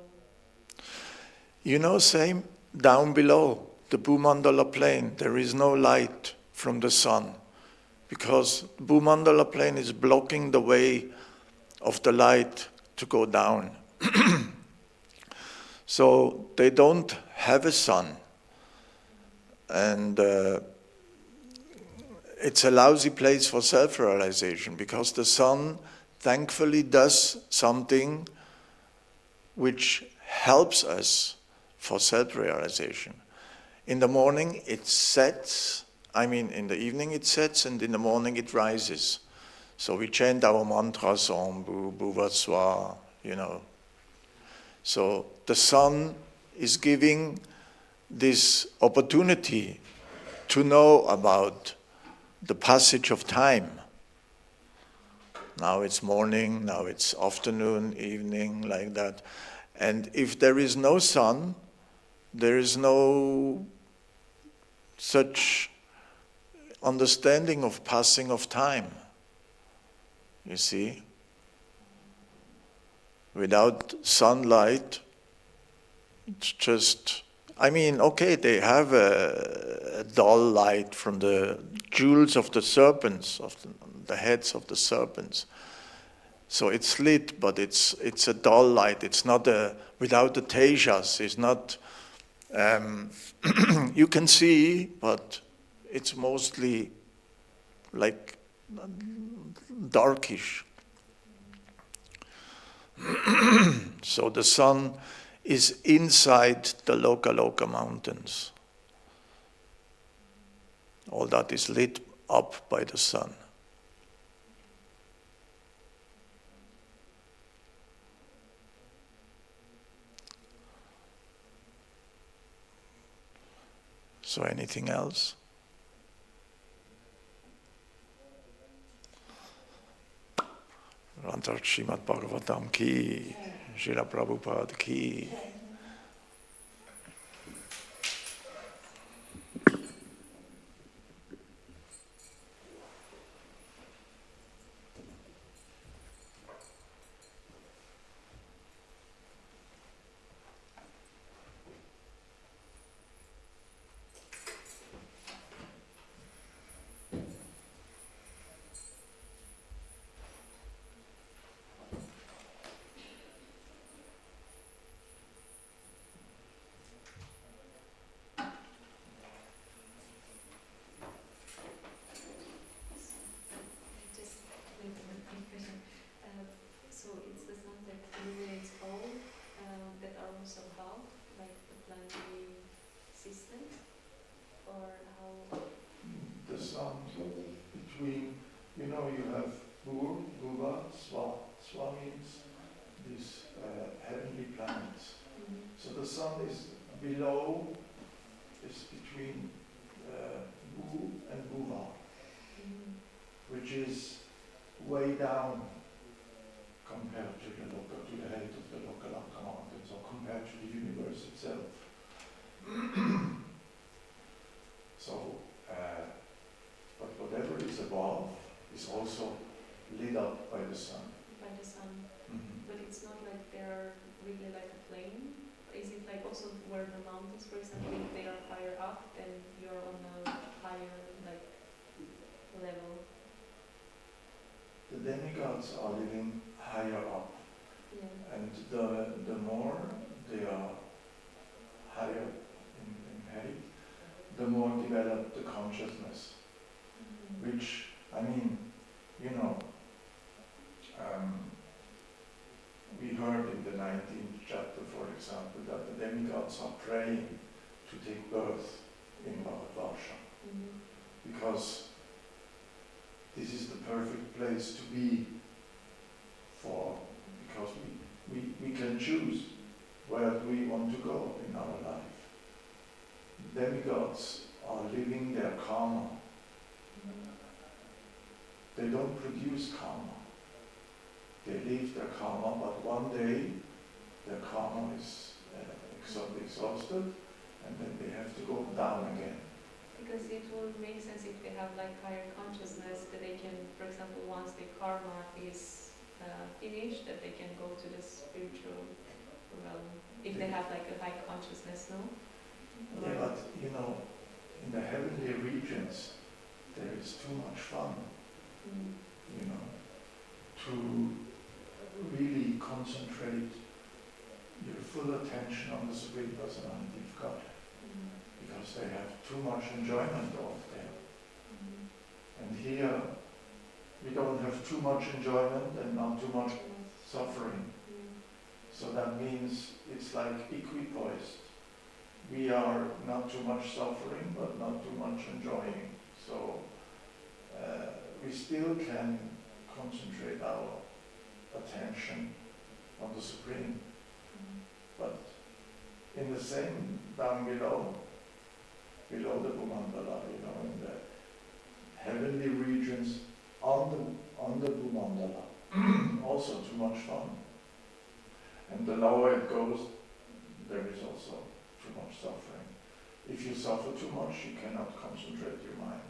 Same down below the Bhumandala plane, there is no light from the sun because the Bhumandala plane is blocking the way of the light to go down. So they don't have a sun. And it's a lousy place for self-realization because the sun thankfully does something which helps us for self-realization. In the morning it sets, in the evening it sets, and in the morning it rises. So we chant our mantras, Om Bhu Bhuvatswa, So the sun is giving this opportunity to know about the passage of time. Now it's morning, now it's afternoon, evening, like that. And if there is no sun, there is no such understanding of passing of time. You see? Without sunlight, it's just, I mean, okay, they have a dull light from the jewels of the serpents, of the heads of the serpents. So it's lit, but it's a dull light. It's not without the tejas. It's not, you can see, but it's mostly like darkish. So the sun is inside the Loka mountains. All that is lit up by the sun. So anything else? Rantar Srimad Bhagavatam ki, Srila Prabhupada ki. Below is between Bu and Bhuva, which is way down compared to the height of the Lokalaka mountains, or compared to the universe itself. So, but whatever is above is also lit up by the sun. By the sun. Mm-hmm. But it's not like they're really like a plane. Is it like also where the mountains, for example, if they are higher up, then you're on a higher like level? The demigods are living higher up, Yeah. and the more they are higher in height, the more developed the consciousness. Mm-hmm. Which, I mean, you know, we heard in the 19th chapter, for example, that the demigods are praying to take birth in Bharatvarsha, because this is the perfect place to be for, because we can choose where we want to go in our life. Demigods are living their karma. They don't produce karma. They leave their karma, but one day their karma is exhausted, and then they have to go down again. Because it will make sense if they have like higher consciousness, that they can, for example, once the karma is finished, that they can go to the spiritual realm. If they have like a high consciousness, no? Yeah, but you know, in the heavenly regions, there is too much fun. You know, to really concentrate your full attention on the Supreme Personality of God, because they have too much enjoyment of there. And here, we don't have too much enjoyment and not too much suffering. So that means it's like equipoised. We are not too much suffering, but not too much enjoying. So we still can concentrate our attention on the Supreme. But in the same, down below the Bhumandala, you know, in the heavenly regions on the Bhumandala, also too much fun. And the lower it goes, there is also too much suffering. If you suffer too much, you cannot concentrate your mind.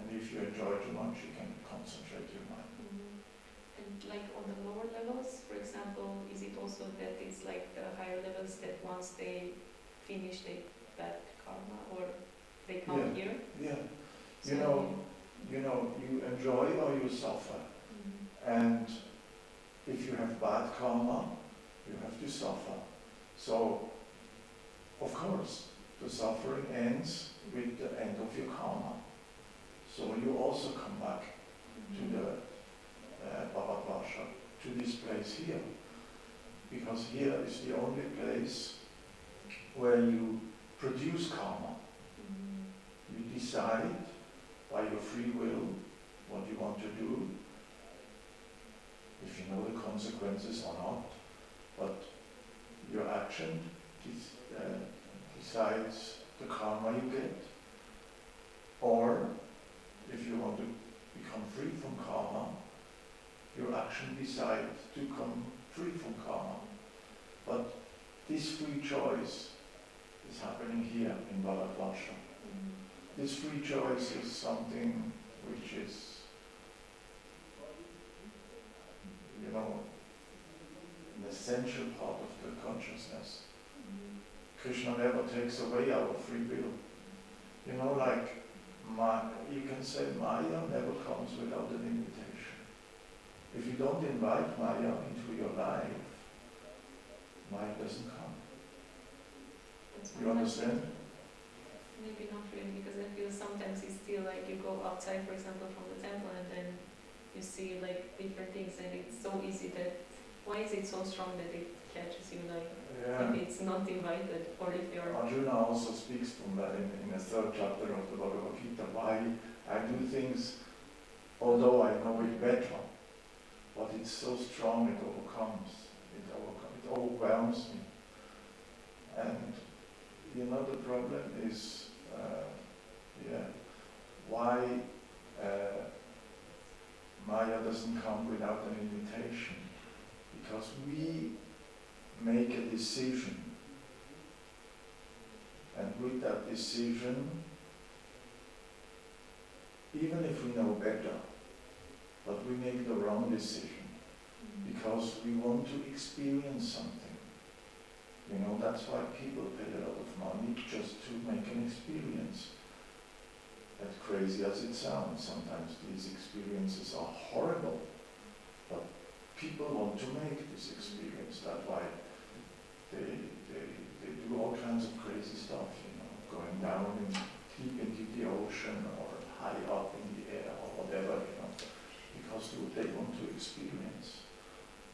And if you enjoy too much, you can concentrate your mind. And like on the lower levels, for example, is it also that it's like the higher levels that once they finish the bad karma or they come Yeah. here? Yeah. So You know, you enjoy or you suffer. Mhm. And if you have bad karma, you have to suffer. So, of course, the suffering ends with the end of your karma. So you also come back to the Bhavatvarsha, to this place here. Because here is the only place where you produce karma. Mhm. You decide by your free will what you want to do, if you know the consequences or not, but your action decides the karma you get. Or if you want to become free from karma, your action decides to come free from karma. But this free choice is happening here in Bharatvarsha. Mhm. This free choice is something which is, you know, an essential part of the consciousness. Mhm. Krishna never takes away our free will. You know, like, you can say Maya never comes without an invitation. If you don't invite Maya into your life, Maya doesn't come. But You sometimes understand? maybe not really, because I feel sometimes it's still like you go outside, for example, from the temple and then you see like different things and it's so easy that, why is it so strong that it catches you like Yeah. if it's not invited or if you're... Arjuna also speaks from that in the third chapter of the Bhagavad Gita, why I do things although I know it better, but it's so strong it overwhelms me. And you know the problem is, why Maya doesn't come without an invitation. Because we make a decision, and with that decision, even if we know better, but we make the wrong decision because we want to experience something. You know, that's why people pay a lot of money just to make an experience. As crazy as it sounds, sometimes these experiences are horrible, but people want to make this experience. That's why they do all kinds of crazy stuff, you know, going down deep into the ocean or high up in the air or whatever, you know, because they want to experience.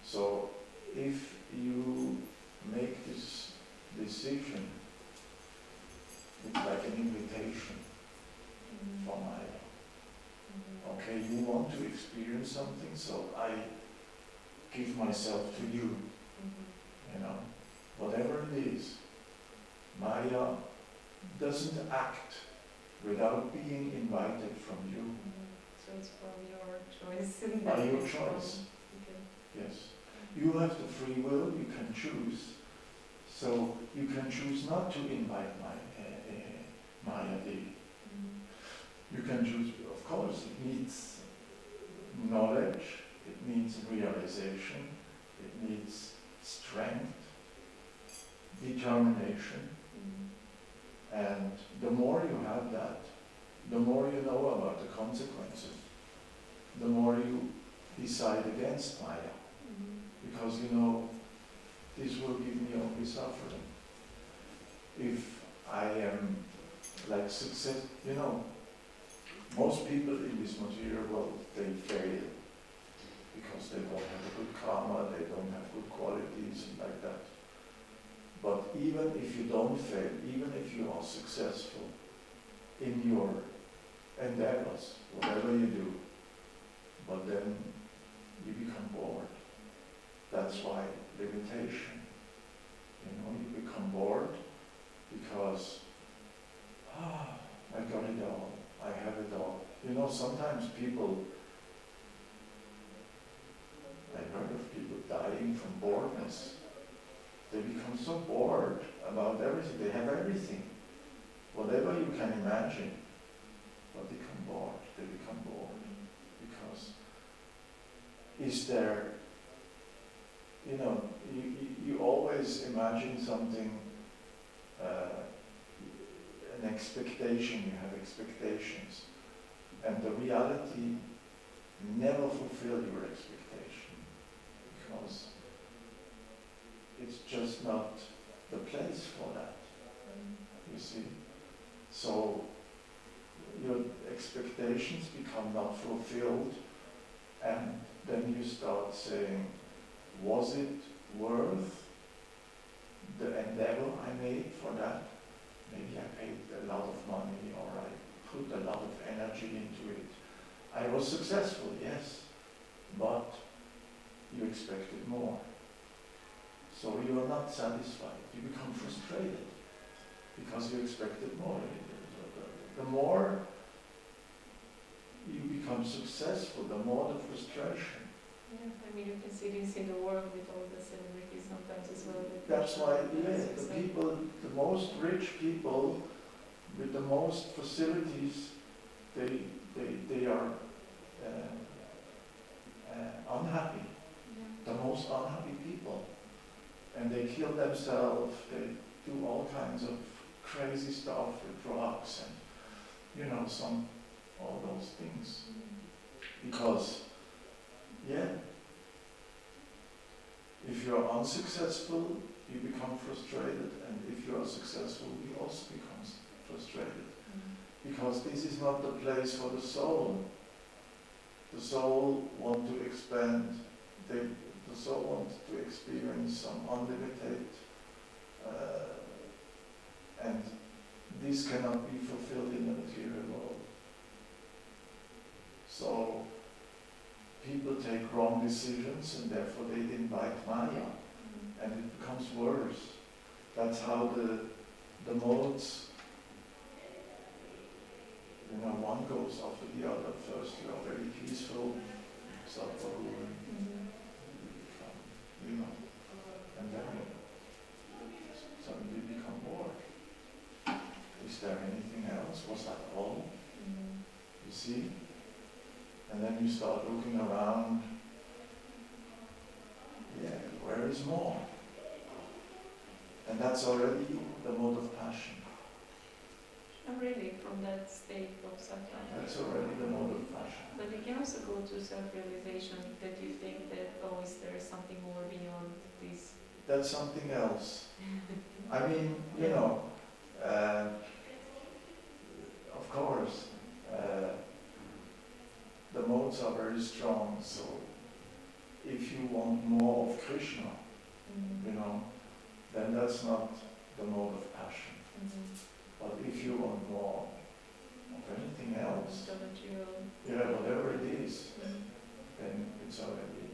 So if you make this decision, it's like an invitation from Maya. Okay, you want to experience something, so I give myself to you, you know, whatever it is. Maya doesn't act without being invited from you. So it's from your choice. By your choice. Okay. Yes. You have the free will, you can choose. So you can choose not to invite Maya Devi. You can choose, of course, it needs knowledge, it needs realization, it needs strength, determination. And the more you have that, the more you know about the consequences, the more you decide against Maya. Because you know, this will give me only suffering. If I am like success, you know, most people in this material world, they fail because they don't have a good karma, they don't have good qualities and like that. But even if you don't fail, even if you are successful in your endeavors, whatever you do, but then you become bored. That's why limitation. You know, you become bored because, I got it all, I have it all. You know, sometimes people, I heard of people dying from boredness. They become so bored about everything. They have everything, whatever you can imagine, but they become bored. They is there, you always imagine something, an expectation, you have expectations, and the reality never fulfill your expectation, because it's just not the place for that, you see. So your expectations become not fulfilled, and then you start saying, was it worth the endeavor I made for that? Maybe I paid a lot of money, or I put a lot of energy into it. I was successful, yes, but you expected more. So you are not satisfied. You become frustrated because you expected more. The more you become successful, the more the frustration. Yeah, I mean, you can see this in the world with all the celebrities sometimes as well. That's why, the people, the most rich people with the most facilities, they are unhappy. Yeah. The most unhappy people. And they kill themselves, they do all kinds of crazy stuff with drugs and, all those things. Because, if you are unsuccessful, you become frustrated, and if you are successful, you also become frustrated. Because this is not the place for the soul. The soul wants to expand, the soul wants to experience some unlimited, and this cannot be fulfilled in the material world. So people take wrong decisions, and therefore they invite Maya, and it becomes worse. That's how the modes, one goes after the other. First you are very peaceful, self-aware, and then you suddenly become bored. Is there anything else? Was that all? You see? And then you start looking around. Where is more? And that's already the mode of passion. Oh, really, from that state of sattva. That's already the mode of passion. But you can also go to self-realization that you think that, is there something more beyond this? That's something else. I mean, of course, the modes are very strong, so if you want more of Krishna, then that's not the mode of passion. But if you want more of anything else, whatever it is, then it's already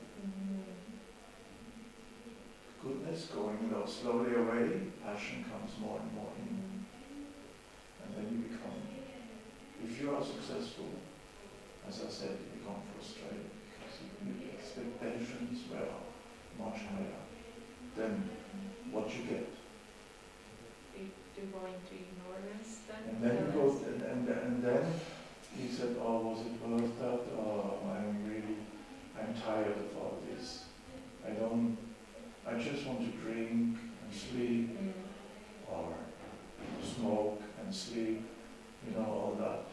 goodness going slowly away, passion comes more and more in. And then you become, if you are successful, as I said, you become frustrated because your expectations were much higher than what you get. You go into ignorance then? And then you go, and then he said, was it worth that? I'm tired of all this. I just want to drink and sleep, or smoke and sleep, all that.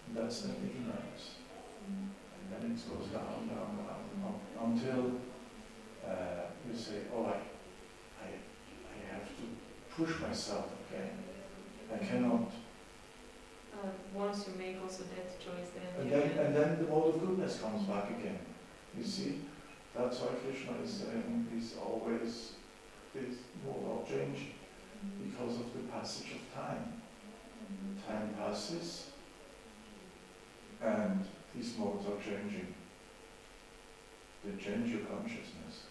And that's the ignorance. And then it goes down, until you say, I have to push myself again. I cannot. Once you make also that choice, And then the mode of goodness comes back again. You see? That's why Krishna is saying is always this mode of changing, because of the passage of time. Time passes, and these modes are changing. They change your consciousness.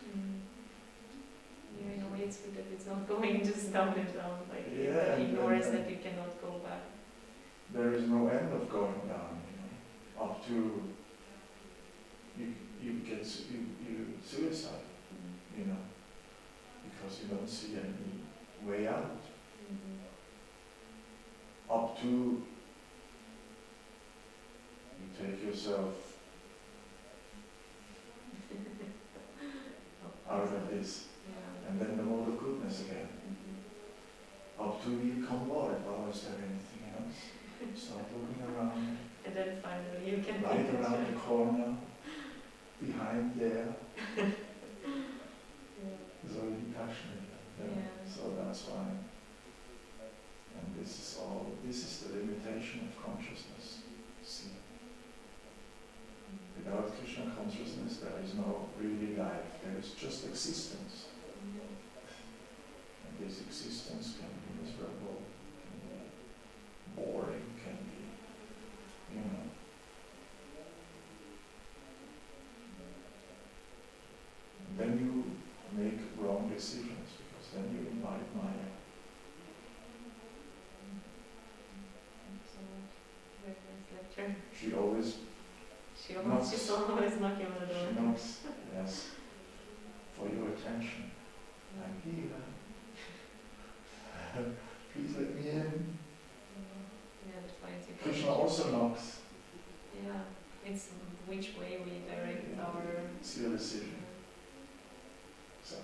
In a way it's good that it's not going just down and down, ignorance that you cannot go back. There is no end of going down, up to you suicide, because you don't see any way out. Up to you take yourself this, Yeah. and then the more the goodness again. Up to you come Lord, well, is there anything else? Start looking around, And then finally you can right think around the corner, behind there, Yeah. is already passionate. Yeah. So that's why. And this is the limitation of consciousness. See, without Krishna consciousness there is no really life, there is just existence. And this existence can be miserable, can be boring, can be, And then you make wrong decisions because then you invite Maya. So, very nice lecture. She always She's always knocking on the door. She knocks, yes, for your attention. I'm here. Please let me in. Yeah, that's why it's important. Krishna also knocks. Yeah, it's which way we direct our. It's your decision. So.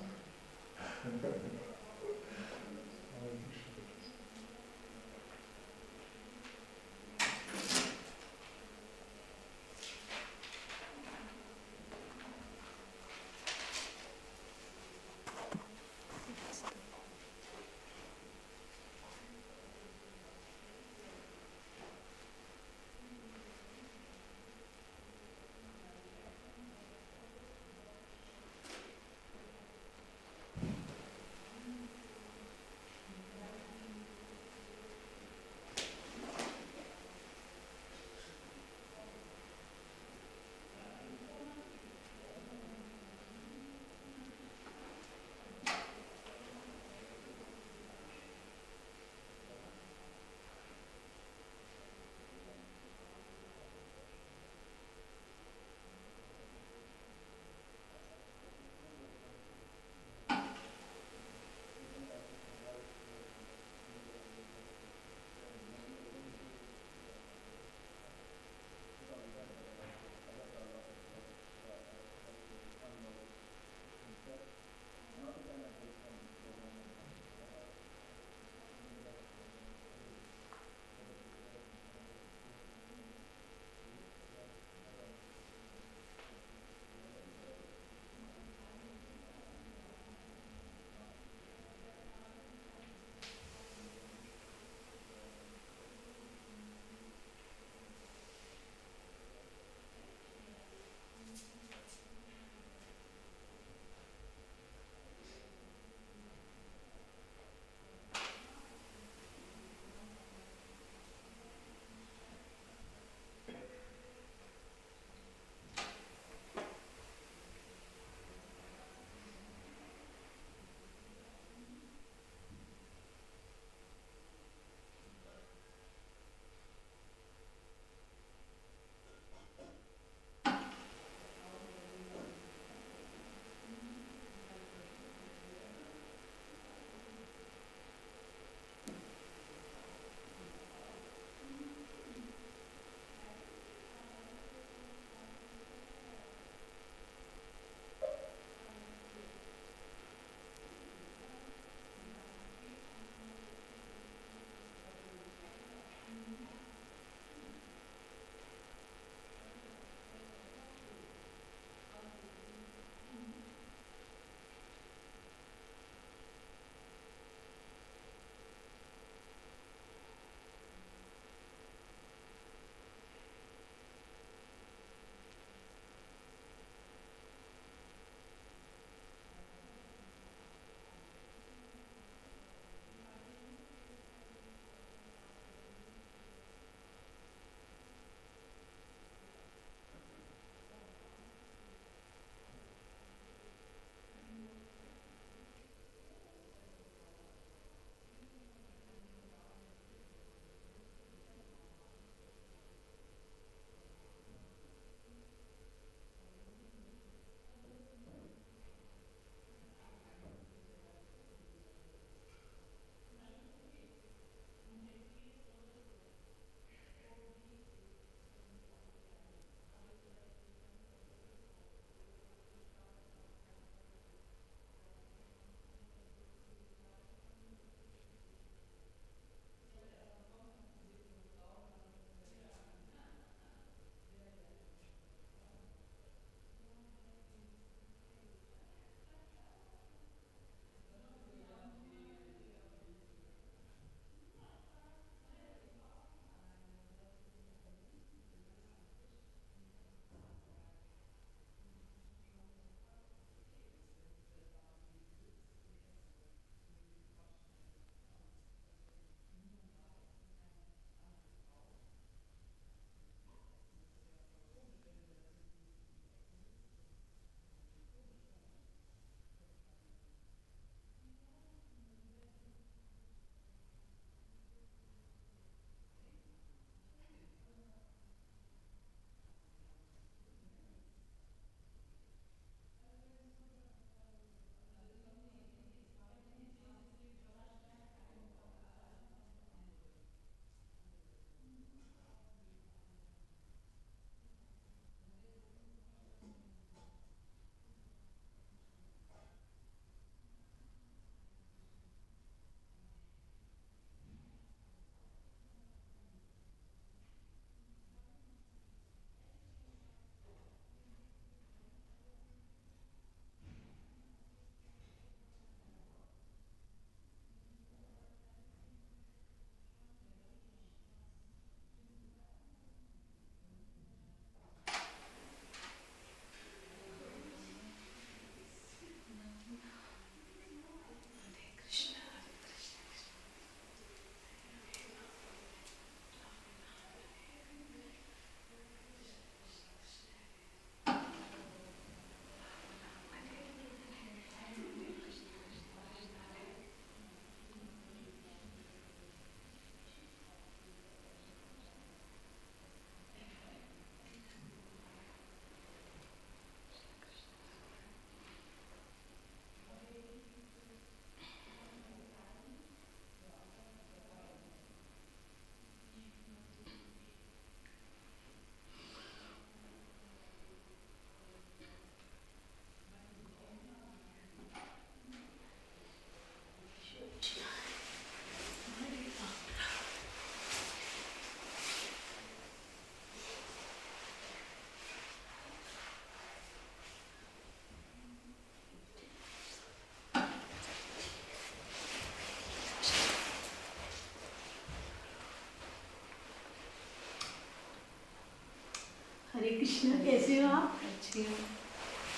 Krishna कैसे हो आप? अच्छी हूँ।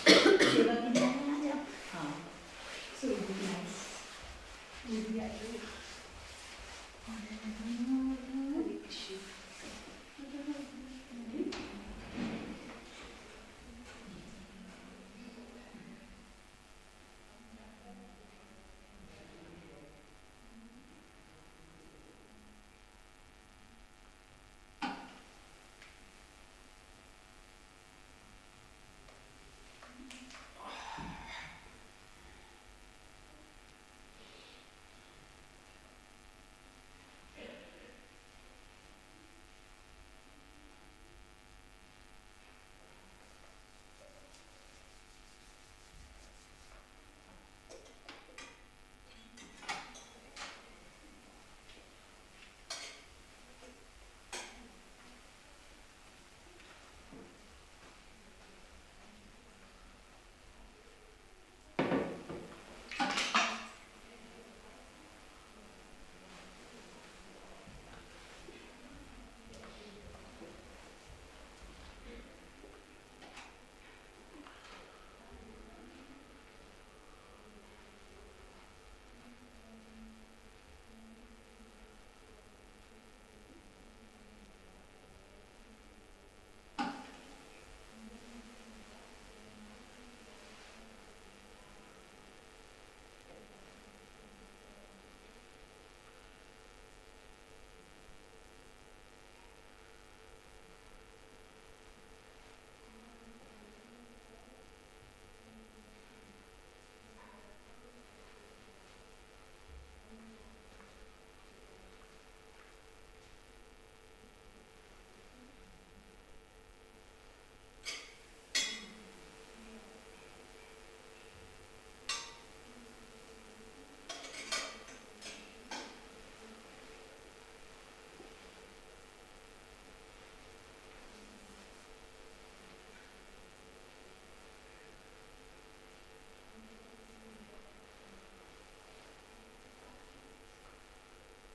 सेवा के लिए आए हैं आज आप? हाँ। So nice. Maybe I will. Hare Krishna.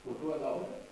Foto erlaubt?